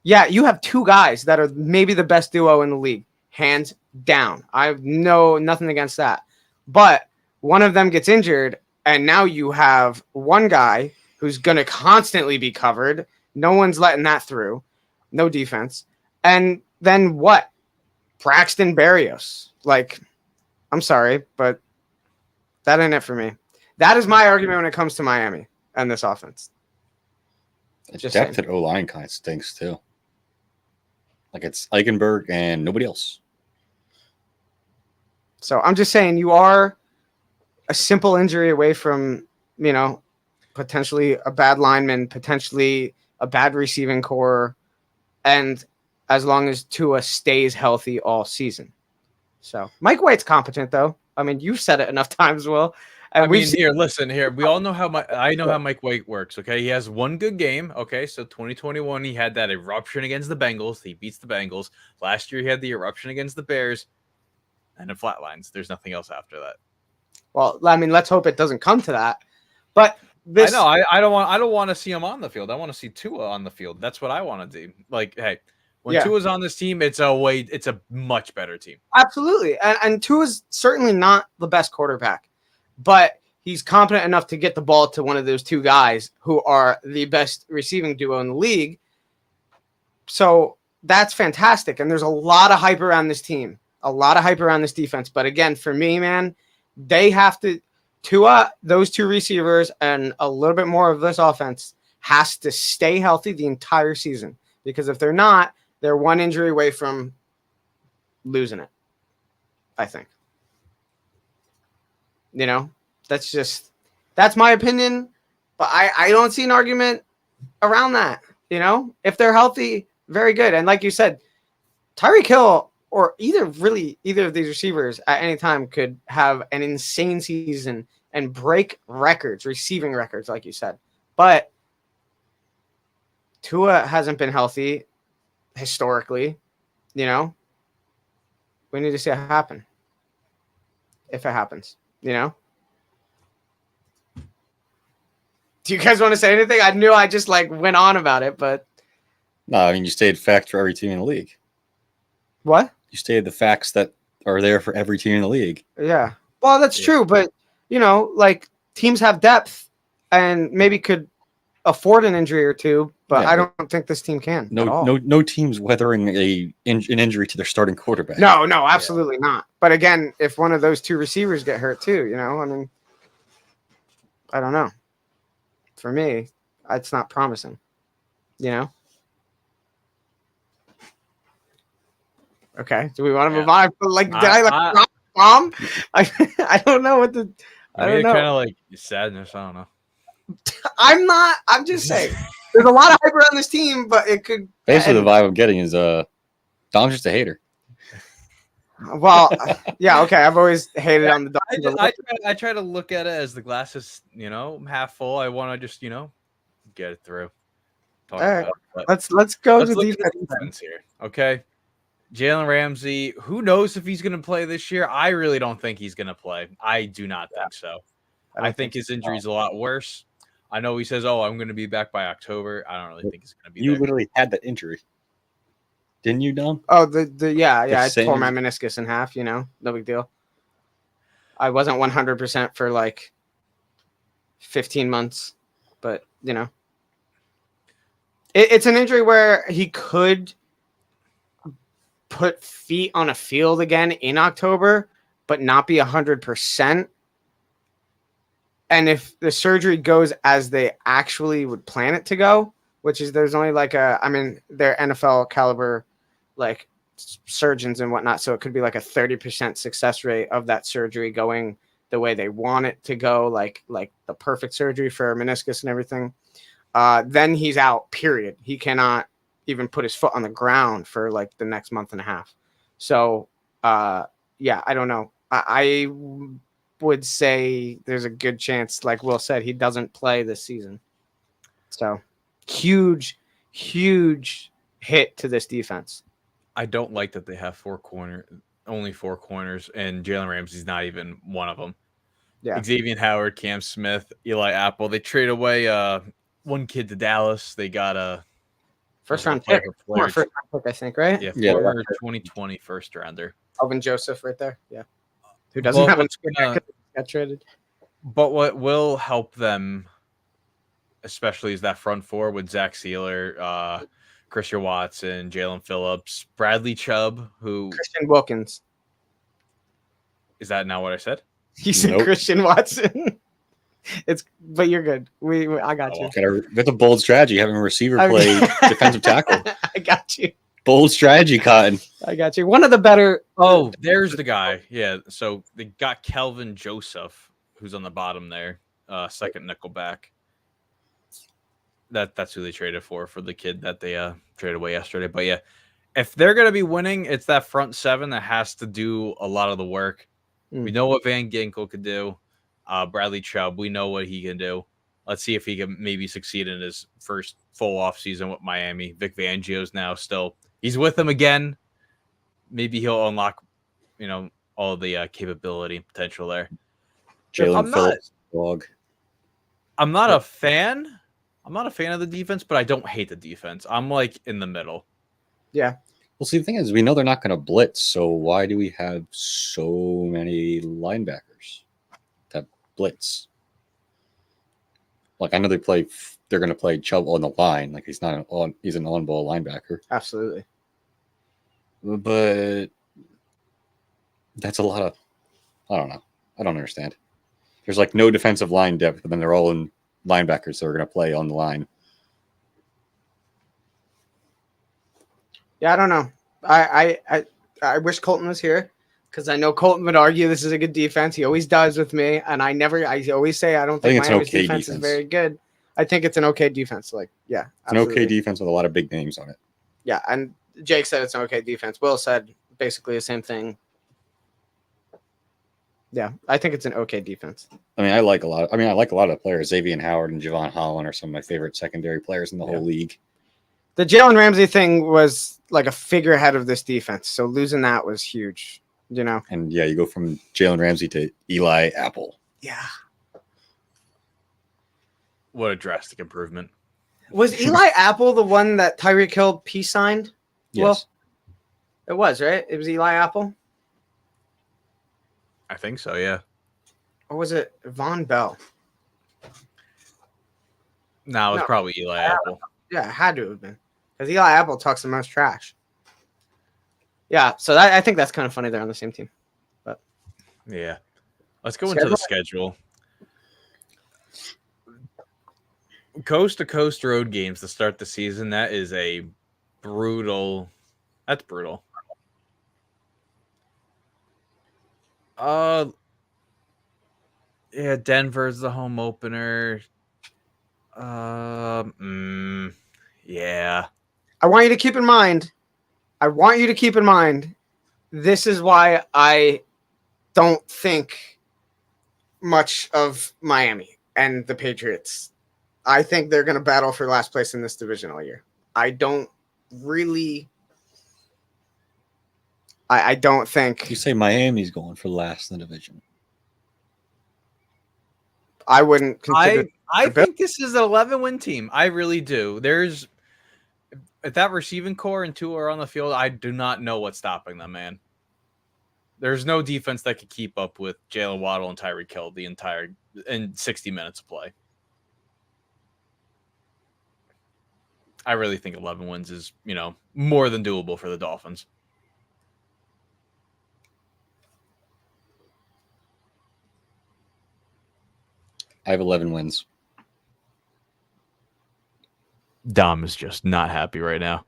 Yeah, you have 2 guys that are maybe the best duo in the league. Hands down. I have nothing against that. But one of them gets injured, and now you have 1 guy who's going to constantly be covered. No one's letting that through. No defense. And then what? Braxton Berrios. Like, I'm sorry, but that ain't it for me. That is my argument when it comes to Miami and this offense. Just depth at O-line kind of stinks too. Like it's Eichenberg and nobody else. So I'm just saying you are a simple injury away from, potentially a bad lineman, potentially a bad receiving core, and as long as Tua stays healthy all season. So Mike White's competent, though. I mean, you've said it enough times, Will. And listen here. We all know how how Mike White works. Okay, he has 1 good game. Okay, so 2021 he had that eruption against the Bengals. He beats the Bengals. Last year he had the eruption against the Bears, and it flatlines. There's nothing else after that. Well, I mean, let's hope it doesn't come to that. But this, I don't want to see him on the field. I want to see Tua on the field. That's what I want to do. Like, hey, When Tua's on this team, it's a much better team. Absolutely. And Tua's certainly not the best quarterback, but he's competent enough to get the ball to one of those two guys who are the best receiving duo in the league. So that's fantastic. And there's a lot of hype around this team, a lot of hype around this defense. But again, for me, man, they have to Tua, those two receivers, and a little bit more of this offense has to stay healthy the entire season. Because if they're not, they're one injury away from losing it, I think. You know, that's my opinion. But I don't see an argument around that. You know, if they're healthy, very good. And like you said, Tyreek Hill or either of these receivers at any time could have an insane season and break records, receiving records, like you said. But Tua hasn't been healthy historically, you know. We need to see it happen. If it happens, you know. Do you guys want to say anything? I knew I just went on about it, but no, I mean you stated fact for every team in the league. What? You stated the facts that are there for every team in the league. Yeah. Well, that's true, but you know, teams have depth and maybe could afford an injury or two, but I don't think this team can. No team's weathering an injury to their starting quarterback. No, absolutely not. But again, if one of those two receivers get hurt too, you know, I mean, I don't know. For me, it's not promising, you know. Okay, do we want to move on? Did I drop a bomb? I don't know what the. I don't know. Kind of like sadness. I don't know. I'm not. I'm just saying. There's a lot of hype around this team, but it could. Basically, the vibe I'm getting is Dom's just a hater. Well, yeah, okay. I've always hated on the Dolphins. I try to look at it as the glass is, half full. I want to just, get it through. All right, let's go to the defense here. Okay, Jalen Ramsey. Who knows if he's going to play this year? I really don't think he's going to play. I do not think so. I think his injury is a lot worse. I know he says, "Oh, I'm going to be back by October." I don't really think he's going to be. You literally had that injury, didn't you, Dom? Oh, I tore my meniscus in half. You know, no big deal. I wasn't 100% for 15 months, but it's an injury where he could put feet on a field again in October, but not be 100%. And if the surgery goes as they actually would plan it to go, which is there's only they're NFL caliber surgeons and whatnot, so it could be a 30% success rate of that surgery going the way they want it to go, like the perfect surgery for meniscus and everything. Then he's out, period. He cannot even put his foot on the ground for the next month and a half. So I don't know. I would say there's a good chance, like Will said, he doesn't play this season. So huge hit to this defense. I don't like that they have only four corners, and Jalen Ramsey's not even one of them. Yeah. Xavier Howard, Cam Smith, Eli Apple. They trade away one kid to Dallas. They got a first round pick, I think, right? Yeah, former 2020 first rounder. Alvin Joseph right there. Yeah. Who doesn't have got traded. But what will help them, especially, is that front four with Zach Sealer, Christian Watson, Jalen Phillips, Bradley Chubb, Christian Wilkins. Is that not what I said? You said Christian Watson. But you're good. I got you. That's a bold strategy, having a receiver play defensive tackle. I got you. Bold strategy, Cotton. I got you. One of the better. Oh, there's the guy. Yeah. So they got Kelvin Joseph, who's on the bottom there, second nickelback. That's who they traded for the kid that they traded away yesterday. But yeah, if they're gonna be winning, it's that front seven that has to do a lot of the work. We know what Van Ginkel could do. Bradley Chubb, we know what he can do. Let's see if he can maybe succeed in his first full off season with Miami. Vic Fangio's now still. He's with them again. Maybe he'll unlock, all the capability and potential there. Jalen Phillips, dog. I'm not a fan. I'm not a fan of the defense, but I don't hate the defense. I'm in the middle. Yeah. Well, see, the thing is, we know they're not going to blitz, so why do we have so many linebackers that blitz? Like, I know they're going to play Chubb on the line. Like, he's an on-ball linebacker. Absolutely. But that's a lot of, I don't know. I don't understand. There's like no defensive line depth, but then they're all in linebackers that are going to play on the line. Yeah, I don't know. I wish Colton was here because I know Colton would argue this is a good defense. He always does with me, and I always say I don't think it's an Miami's okay defense is defense. very good. I think it's an okay defense. Like, yeah, It's an okay defense with a lot of big names on it. Yeah, and Jake said it's an okay defense. Will said basically the same thing. Yeah, I think it's an okay defense. I mean, I like a lot of the players. Xavier Howard and Javon Holland are some of my favorite secondary players in the whole league. The Jalen Ramsey thing was like a figurehead of this defense, so losing that was huge, you know. And yeah, you go from Jalen Ramsey to Eli Apple. Yeah. What a drastic improvement. Was Eli Apple the one that Tyreek Hill peace signed? Yes. Well, it was, right? It was Eli Apple? I think so, yeah. Or was it Von Bell? No, it was probably Eli Apple. Yeah, it had to have been. Because Eli Apple talks the most trash. Yeah, so I think that's kind of funny they're on the same team. But yeah. Let's go into the schedule. Coast to coast road games to start the season. That is a brutal. That's brutal. Yeah, Denver's the home opener. Yeah. I want you to keep in mind, this is why I don't think much of Miami and the Patriots. I think they're going to battle for last place in this division all year. I don't think. You say Miami's going for last in the division. I wouldn't consider. I think this is an 11-win team. I really do. There's if that receiving core and Tua are on the field, I do not know what's stopping them, man. There's no defense that could keep up with Jalen Waddle and Tyreek Hill in 60 minutes of play. I really think 11 wins is, more than doable for the Dolphins. I have 11 wins. Dom is just not happy right now.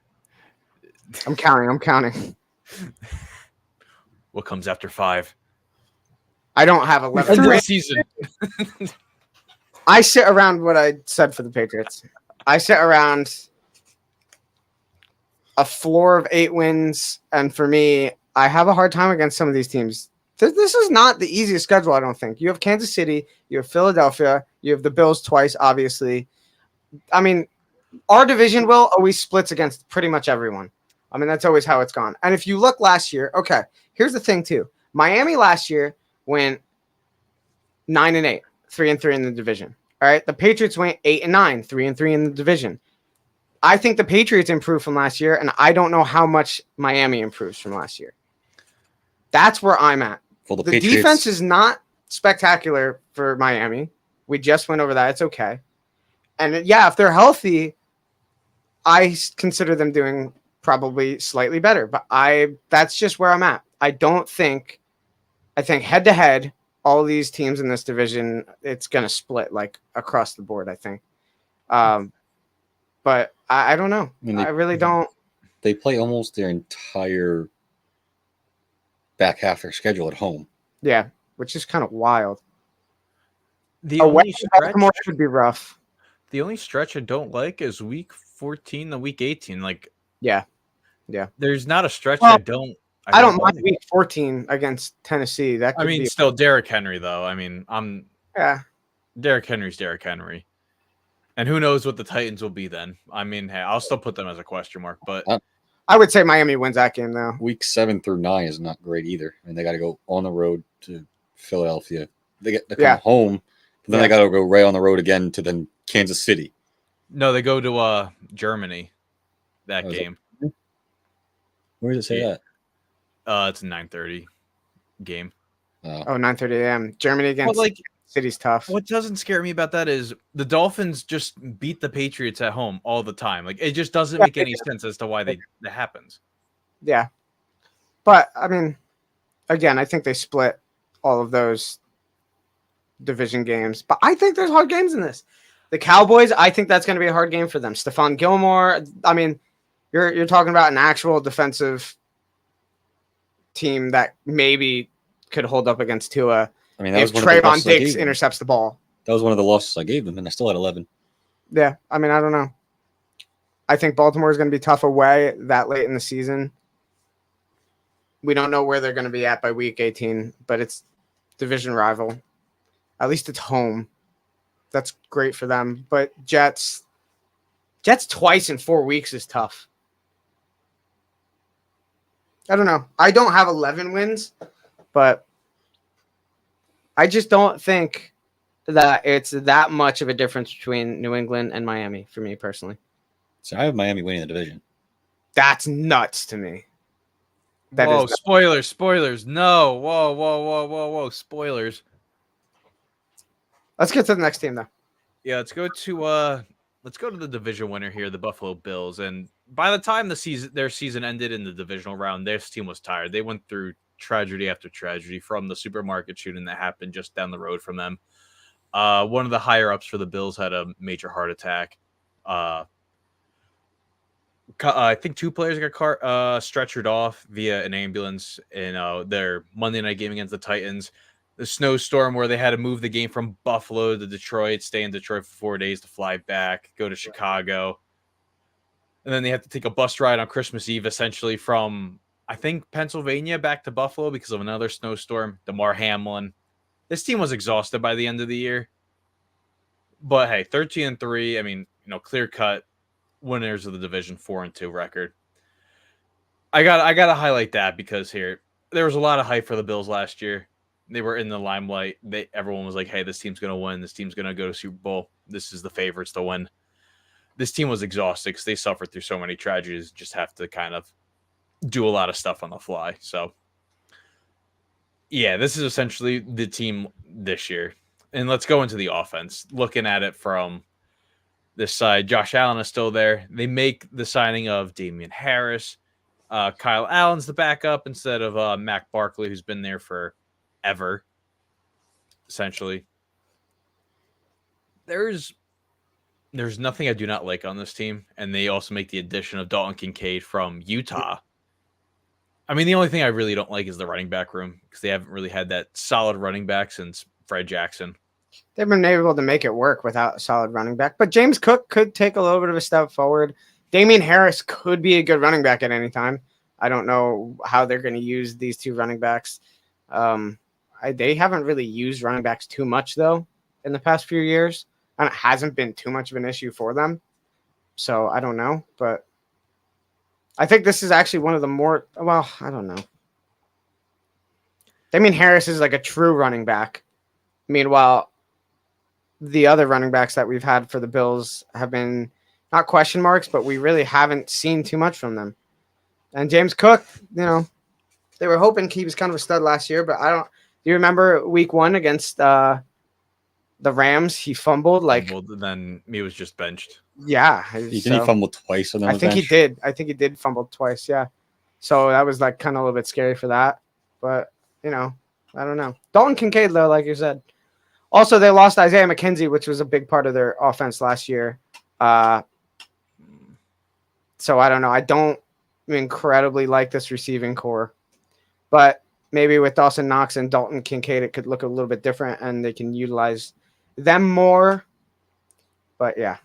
I'm counting. What comes after 5? I don't have 11. Through a season. I sit around what I said for the Patriots. I sit around a floor of 8 wins, and for me, I have a hard time against some of these teams. This is not the easiest schedule, I don't think. You have Kansas City, you have Philadelphia, you have the Bills twice, obviously. I mean, our division always splits against pretty much everyone. I mean, that's always how it's gone. And if you look last year, okay, here's the thing too. Miami last year went 9-8, 3-3 in the division. All right, the Patriots went 8-9, 3-3 in the division. I think the Patriots improved from last year, and I don't know how much Miami improves from last year. That's where I'm at. Well, the defense is not spectacular for Miami. We just went over that. It's okay. And yeah, if they're healthy, I consider them doing probably slightly better. But that's just where I'm at. I think head to head, all these teams in this division, it's going to split like across the board, I think. But I don't know. I really don't. They play almost their entire back half of their schedule at home. Yeah, which is kind of wild. The only stretch would be rough. The only stretch I don't like is week 14 to week 18. Like, yeah. There's not a stretch I don't mind week 14 against Tennessee. That could be still Derrick Henry though. I mean, Derrick Henry's Derrick Henry. And who knows what the Titans will be then. I mean, hey, I'll still put them as a question mark, but I would say Miami wins that game though. Week 7 through 9 is not great either. I mean, they got to go on the road to Philadelphia. They get to come home, but then they got to go right on the road again to then Kansas City. No, they go to Germany that game. Where does it say Yeah. that? It's a 9:30 game. Oh. 9:30 a.m. Germany against But City's tough. what doesn't scare me about that is the Dolphins just beat the Patriots at home all the time. Like, it just doesn't make any sense as to why that happens. Yeah. But, I mean, again, I think they split all of those division games. But I think there's hard games in this. The Cowboys, I think that's going to be a hard game for them. Stephon Gilmore, I mean, you're talking about an actual defensive team that maybe could hold up against Tua I mean, that if was one of the Trayvon losses I Diggs gave them. intercepts the ball. That was one of the losses I gave them, and I still had 11. Yeah, I mean, I don't know. I think Baltimore is going to be tough away that late in the season. We don't know where they're going to be at by week 18, but it's division rival. At least it's home. That's great for them. But Jets twice in 4 weeks is tough. I don't know. I don't have 11 wins, but I just don't think that it's that much of a difference between New England and Miami for me personally. So I have Miami winning the division. That's nuts to me. Whoa, spoilers. No. Whoa. Spoilers. Let's get to the next team though. Yeah, let's go to the division winner here, the Buffalo Bills. And by the time their season ended in the divisional round, this team was tired. They went through tragedy after tragedy, from the supermarket shooting that happened just down the road from them. One of the higher ups for the Bills had a major heart attack. I think 2 players got stretchered off via an ambulance in their Monday night game against the Titans. The snowstorm where they had to move the game from Buffalo to Detroit, stay in Detroit for 4 days to fly back, go to Chicago. And then they had to take a bus ride on Christmas Eve, essentially from, I think, Pennsylvania back to Buffalo because of another snowstorm. DeMar Hamlin. This team was exhausted by the end of the year. But hey, 13-3, I mean, clear cut winners of the division, 4-2 record. I gotta highlight that because here there was a lot of hype for the Bills last year. They were in the limelight. Everyone was like, "Hey, this team's gonna win. This team's gonna go to Super Bowl. This is the favorites to win." This team was exhausted because they suffered through so many tragedies. Just have to kind of do a lot of stuff on the fly. So, yeah, this is essentially the team this year. And let's go into the offense. Looking at it from this side, Josh Allen is still there. They make the signing of Damian Harris. Kyle Allen's the backup instead of Mac Barkley, who's been there forever, essentially. There's nothing I do not like on this team, and they also make the addition of Dalton Kincaid from Utah. I mean, the only thing I really don't like is the running back room because they haven't really had that solid running back since Fred Jackson. They've been able to make it work without a solid running back. But James Cook could take a little bit of a step forward. Damian Harris could be a good running back at any time. I don't know how they're going to use these 2 running backs. They haven't really used running backs too much, though, in the past few years. And it hasn't been too much of an issue for them. So I don't know. But I think this is actually one of the more – well, I don't know. Damian Harris is like a true running back. Meanwhile, the other running backs that we've had for the Bills have been not question marks, but we really haven't seen too much from them. And James Cook, they were hoping he was kind of a stud last year, but do you remember week 1 against the Rams? He fumbled then he was just benched. Yeah. He fumbled twice on I think he did. I think he did fumble twice. Yeah. So that was like kind of a little bit scary for that, but I don't know. Dalton Kincaid though, like you said. Also, they lost Isaiah McKenzie, which was a big part of their offense last year. So I don't know. I don't incredibly like this receiving core, but maybe with Dawson Knox and Dalton Kincaid, it could look a little bit different and they can utilize them more. But yeah.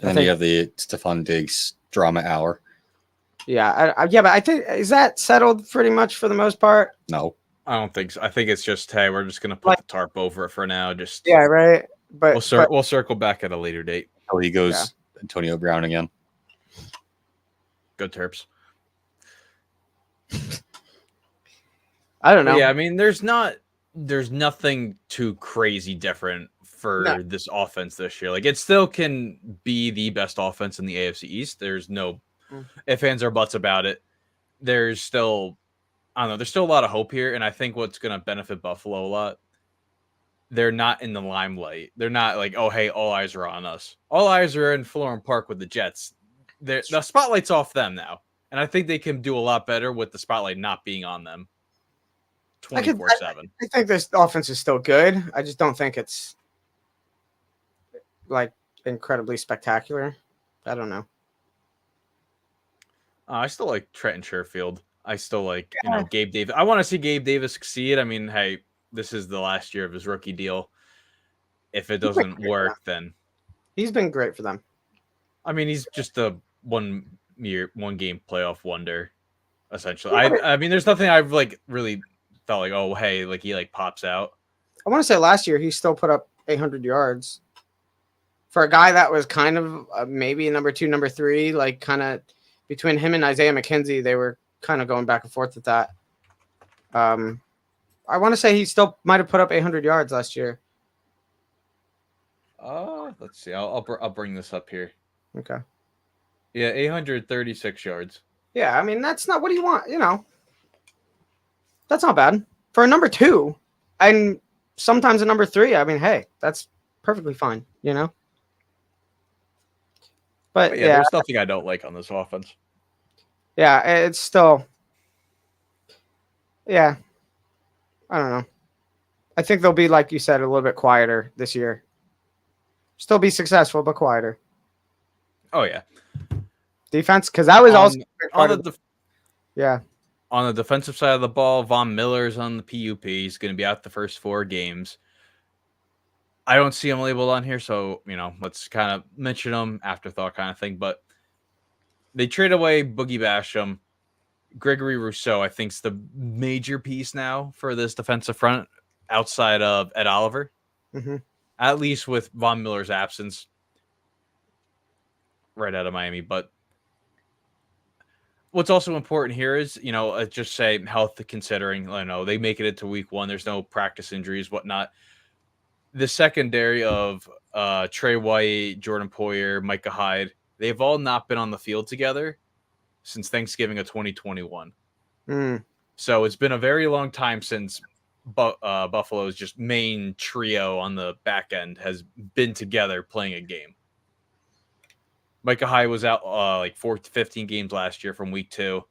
And then you have the Stephon Diggs drama hour. Yeah. But I think, is that settled pretty much for the most part? No. I don't think so. I think it's just, hey, we're just gonna put the tarp over it for now. Just right. But we'll circle back at a later date. Oh, he goes Antonio Brown again. Go Terps. I don't know. Yeah, I mean, there's nothing too crazy different for this offense this year. Like, it still can be the best offense in the AFC East. There's no if fans are butts about it, there's still, I don't know, there's still a lot of hope here. And I think what's going to benefit Buffalo a lot, they're not in the limelight. They're not like, oh, hey, all eyes are on us. All eyes are in Florham Park with the Jets. The spotlight's off them now. And I think they can do a lot better with the spotlight not being on them 24/7. I think this offense is still good. I just don't think it's like incredibly spectacular. I don't know. I still like Trenton Sherfield. I still like, Gabe Davis. I want to see Gabe Davis succeed. I mean, hey, this is the last year of his rookie deal. If it doesn't work, then he's been great for them. I mean, he's just a one game playoff wonder, essentially. I mean, there's nothing I've like really felt like, oh, hey, like he like pops out. I want to say last year he still put up 800 yards for a guy that was kind of maybe number 2, number 3, like kind of between him and Isaiah McKenzie, they were kind of going back and forth with that. I want to say he still might have put up 800 yards last year. Let's see. I'll bring this up here. Okay. Yeah, 836 yards. Yeah, I mean, that's not what do you want, That's not bad. For a number 2 and sometimes a number 3, I mean, hey, that's perfectly fine, But yeah, there's nothing I don't like on this offense. Yeah, it's still. Yeah, I don't know. I think they'll be, like you said, a little bit quieter this year. Still be successful, but quieter. Oh yeah, defense, because that was also yeah. On the defensive side of the ball, Von Miller's on the PUP. He's going to be out the first 4 games. I don't see him labeled on here, so let's kind of mention him, afterthought kind of thing. But they trade away Boogie Basham. Gregory Rousseau, I think, is the major piece now for this defensive front outside of Ed Oliver. Mm-hmm. At least with Von Miller's absence right out of Miami. But what's also important here is, just say health considering, they make it into week 1. There's no practice injuries, whatnot. The secondary of Trey White, Jordan Poyer, Micah Hyde, they've all not been on the field together since Thanksgiving of 2021. So it's been a very long time since Buffalo's just main trio on the back end has been together playing a game. Micah Hyde was out like 4 to 15 games last year from week 2.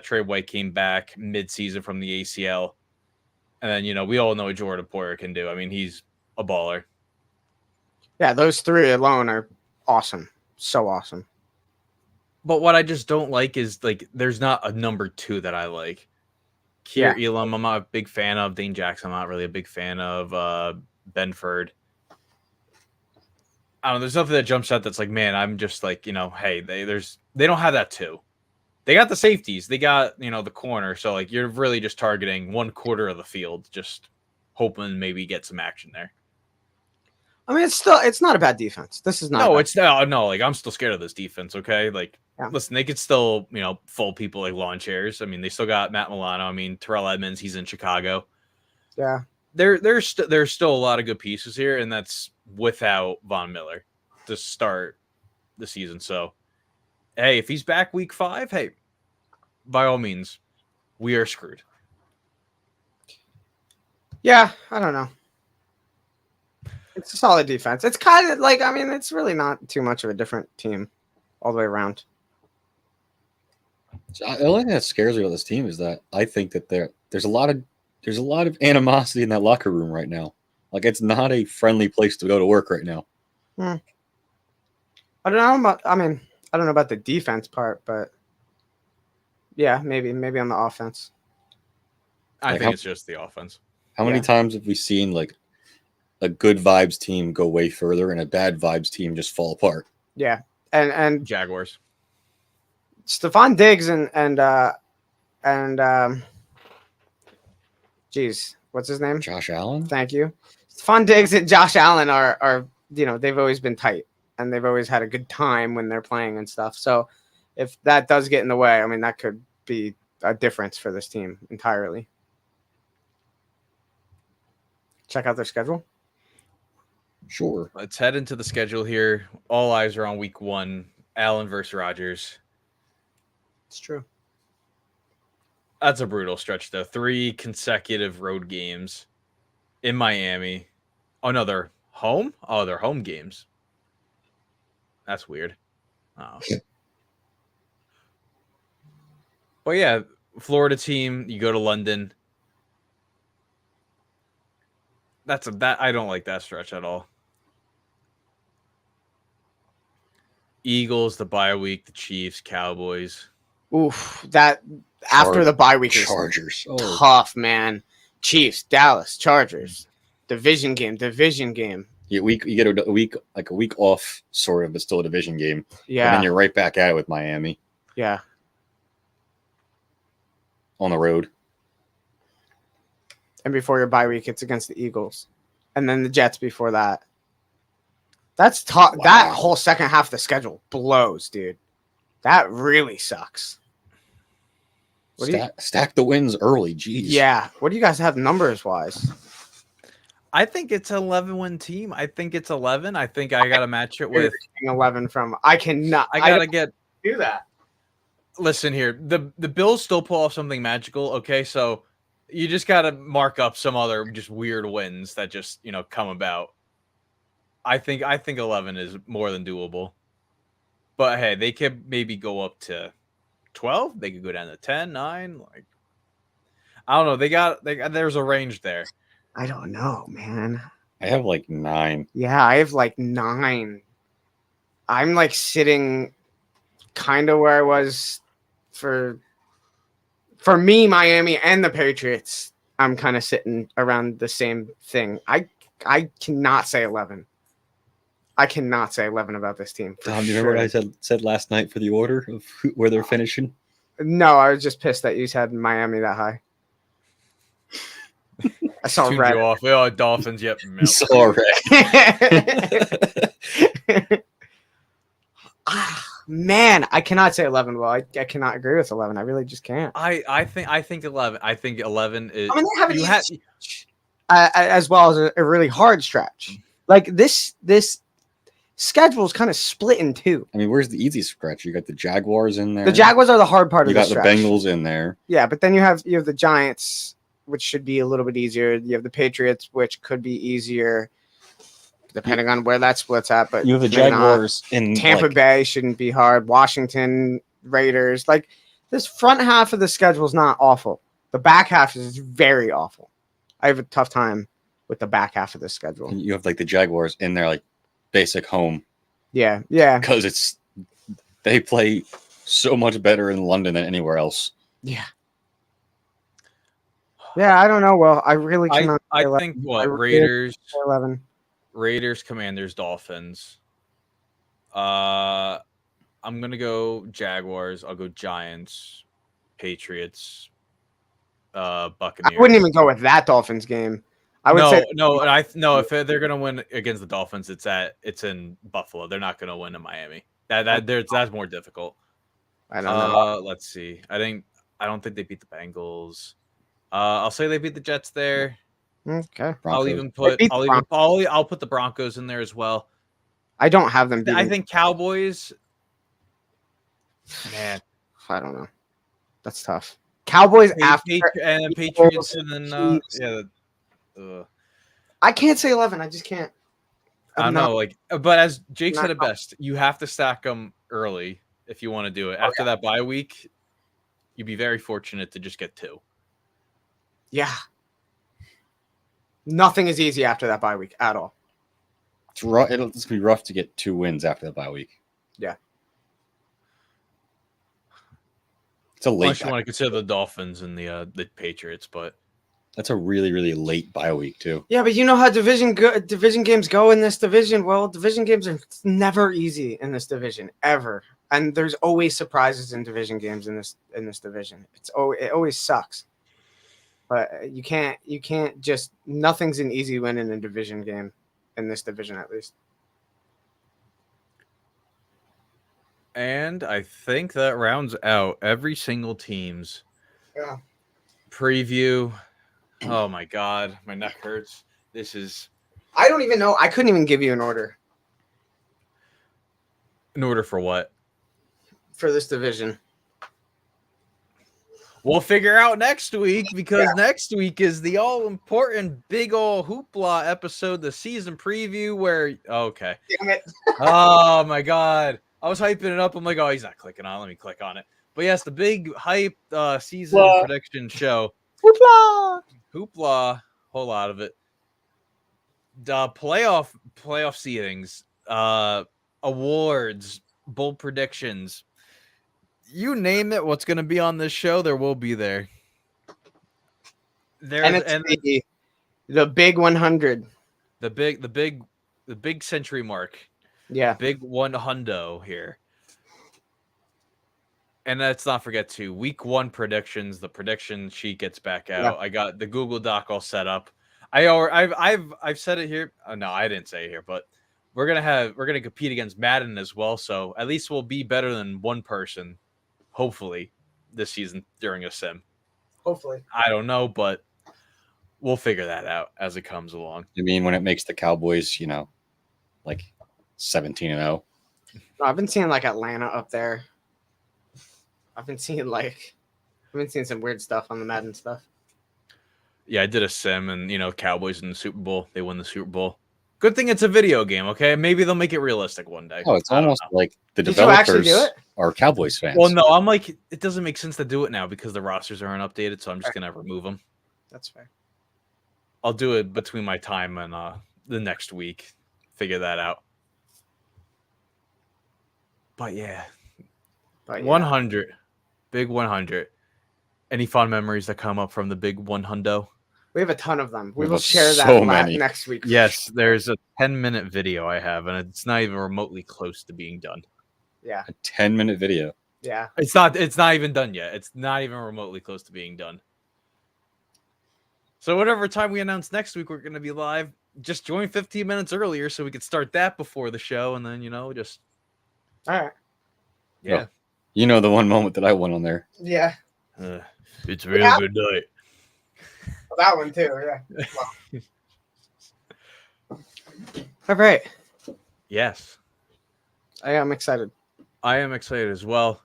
Trey White came back mid-season from the ACL. And then, we all know what Jordan Poyer can do. I mean, he's a baller. Yeah, those 3 alone are awesome. So awesome. But what I just don't like is, like, there's not a number 2 that I like. Kier Elam, I'm not a big fan of. Dane Jackson, I'm not really a big fan of. Benford. I don't know. There's nothing that jumps out that's like, man, I'm just like, hey, they don't have that 2. They got the safeties. They got, the corner. So, like, you're really just targeting 1/4 of the field, just hoping maybe get some action there. I mean, it's not a bad defense. This is not. No, it's no. Like, I'm still scared of this defense. Okay, like, listen, they could still, fold people like lawn chairs. I mean, they still got Matt Milano. I mean, Terrell Edmonds, he's in Chicago. Yeah, there's still a lot of good pieces here, and that's without Von Miller to start the season. So, hey, if he's back week 5, hey, by all means, we are screwed. Yeah, I don't know. It's a solid defense. It's kind of like, I mean, it's really not too much of a different team all the way around. The only thing that scares me about this team is that I think that there's a lot of animosity in that locker room right now. Like, it's not a friendly place to go to work right now. I don't know about the defense part, but yeah, maybe on the offense. I think it's just the offense. How many times have we seen like a good vibes team go way further and a bad vibes team just fall apart? Yeah, and Jaguars. Stephon Diggs and what's his name? Josh Allen. Thank you. Stephon Diggs and Josh Allen are they've always been tight and they've always had a good time when they're playing and stuff. So if that does get in the way, I mean, that could be a difference for this team entirely. Check out their schedule. Sure. Let's head into the schedule here. All eyes are on week 1. Allen versus Rodgers. It's true. That's a brutal stretch, though. 3 consecutive road games in Miami. Oh, no, they're home? Oh, they're home games. That's weird. Oh. But yeah, Florida team, you go to London. That I don't like that stretch at all. Eagles, the bye week, the Chiefs, Cowboys. Oof, that after the bye week is Chargers. tough, man. Chiefs, Dallas, Chargers, division game. You get a week off, sort of, but still a division game. Yeah, And then you're right back at it with Miami yeah. on the road. And before your bye week, it's against the Eagles, and then the Jets before that. That's tough. Wow. That whole second half of the schedule blows, dude. That really sucks. Stack the wins early. Jeez. Yeah. What do you guys have numbers wise? I think it's an 11-win team. I think it's 11. I think I got to match it with 11 from. I cannot. I got to get. Do that. Listen here. The Bills still pull off something magical. Okay. So you just got to mark up some other just weird wins that just, come about. I think 11 is more than doable. But hey, they could maybe go up to 12. They could go down to 10, 9. Like, I don't know. There's a range there. I don't know, man. I have like 9. Yeah, I have like 9. I'm like sitting kind of where I was for me, Miami and the Patriots. I'm kind of sitting around the same thing. I cannot say 11. I cannot say 11 about this team. Tom, do you remember what I said last night for the order of where they're finishing? No, I was just pissed that you had Miami that high. I saw Tuned red. you off. Oh, Dolphins. Yep. You saw red. Man, I cannot say 11. Well, I cannot agree with 11. I really just can't. I think 11. I think 11 is. I mean, they have an easy stretch, as well as a really hard stretch. Like this schedule is kind of split in two. I mean, where's the easy stretch? You got the Jaguars in there. The Jaguars are the hard part of the stretch. You got the Bengals in there. Yeah, but then you have the Giants, which should be a little bit easier. You have the Patriots, which could be easier, depending on where that splits at. But you have the Jaguars in Tampa Bay shouldn't be hard. Washington, Raiders. Like this front half of the schedule is not awful. The back half is very awful. I have a tough time with the back half of the schedule. And you have like the Jaguars in there, like basic home. Yeah. Because they play so much better in London than anywhere else. Yeah. Yeah, I don't know. Well, I really cannot. I think Raiders, 11. Raiders, Commanders, Dolphins. I'm gonna go Jaguars. I'll go Giants, Patriots, Buccaneers. I wouldn't even go with that Dolphins game. I would say if they're gonna win against the Dolphins, it's in Buffalo. They're not gonna win in Miami. That's more difficult. I don't know. Let's see. I don't think they beat the Bengals. I'll say they beat the Jets there. Okay. Broncos. I'll put the Broncos in there as well. I don't have them. I think Cowboys. Man, I don't know. That's tough. Cowboys after and Patriots, and then I can't say 11. I just can't. I don't know. But as Jake said it best, you have to stack them early if you want to do it. After that bye week, you'd be very fortunate to just get 2. Yeah. Nothing is easy after that bye week at all. It's rough. It's gonna be rough to get 2 wins after the bye week. Yeah. It's a late. Unless you want to consider the Dolphins and the Patriots, but that's a really, really late bye week too. Yeah, but you know how division games go in this division. Well, division games are never easy in this division ever, and there's always surprises in division games in this division. It always sucks. But you can't just nothing's an easy win in a division game in this division at least. And I think that rounds out every single team's preview. Oh my God, my neck hurts. I don't even know. I couldn't even give you an order. An order for what? For this division. We'll figure out next week because next week is the all-important big ol' hoopla episode, the season preview where okay. Damn it. Oh my god. I was hyping it up. I'm like, oh, he's not clicking on it. Let me click on it. But yes, the big hype season prediction show. Hoopla. Whole lot of it. The playoff seedings, awards, bold predictions. You name it, what's going to be on this show, there will be there. And it's the big 100. The big century mark. Yeah. Big 100 here. And let's not forget to week 1 predictions. The prediction sheet gets back out. Yeah. I got the Google Doc all set up. I've said it here. Oh, no, I didn't say it here, but we're gonna compete against Madden as well. So at least we'll be better than one person, hopefully, this season during a sim. Hopefully. I don't know, but we'll figure that out as it comes along. You mean when it makes the Cowboys, like 17-0? No, I've been seeing like Atlanta up there. I've been seeing some weird stuff on the Madden stuff. Yeah, I did a sim and, Cowboys in the Super Bowl. They won the Super Bowl. Good thing it's a video game, okay? Maybe they'll make it realistic one day. Oh, it's almost like the Did you actually developers do it? are Cowboys fans. Well, no, I'm like, it doesn't make sense to do it now because the rosters aren't updated, so I'm just going to remove them. That's fair. I'll do it between my time and the next week. Figure that out. But yeah. 100. Big 100. Any fond memories that come up from the big 100? We have a ton of them. We will share so that many. next week. Yes, there's a 10-minute video I have, and it's not even remotely close to being done. Yeah. A 10-minute video. Yeah. It's not even done yet. It's not even remotely close to being done. So whatever time we announce next week we're going to be live, just join 15 minutes earlier so we could start that before the show, and then, just... All right. Yeah. Oh, the one moment that I went on there. Yeah. It's a real good night. That one too, yeah. All right. Yes. I am excited. I am excited as well.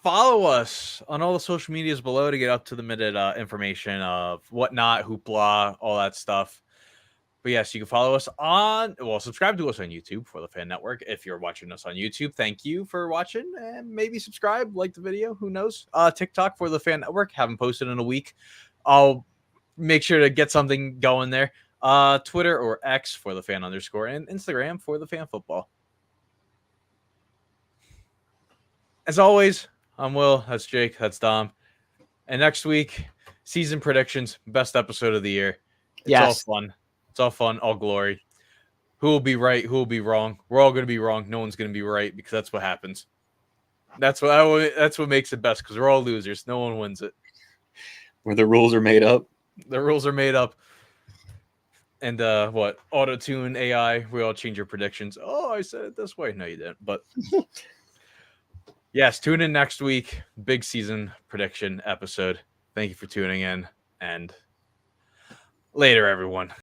Follow us on all the social medias below to get up to the minute information of whatnot, hoopla, all that stuff. But yes, you can follow us subscribe to us on YouTube for the Fan Network. If you're watching us on YouTube, thank you for watching, and maybe subscribe, like the video, who knows? TikTok for the Fan Network, haven't posted in a week. I'll make sure to get something going there. Twitter or X for the Fan _ and Instagram for the Fan Football. As always, I'm Will, that's Jake, that's Dom. And next week, season predictions, best episode of the year. It's all fun. It's all fun, all glory. Who will be right? Who will be wrong? We're all going to be wrong. No one's going to be right because that's what happens. That's what makes it best because we're all losers. No one wins it. Where the rules are made up. The rules are made up. And auto-tune AI, we all change your predictions. Oh, I said it this way. No, you didn't. But yes, tune in next week. Big season prediction episode. Thank you for tuning in. And later, everyone.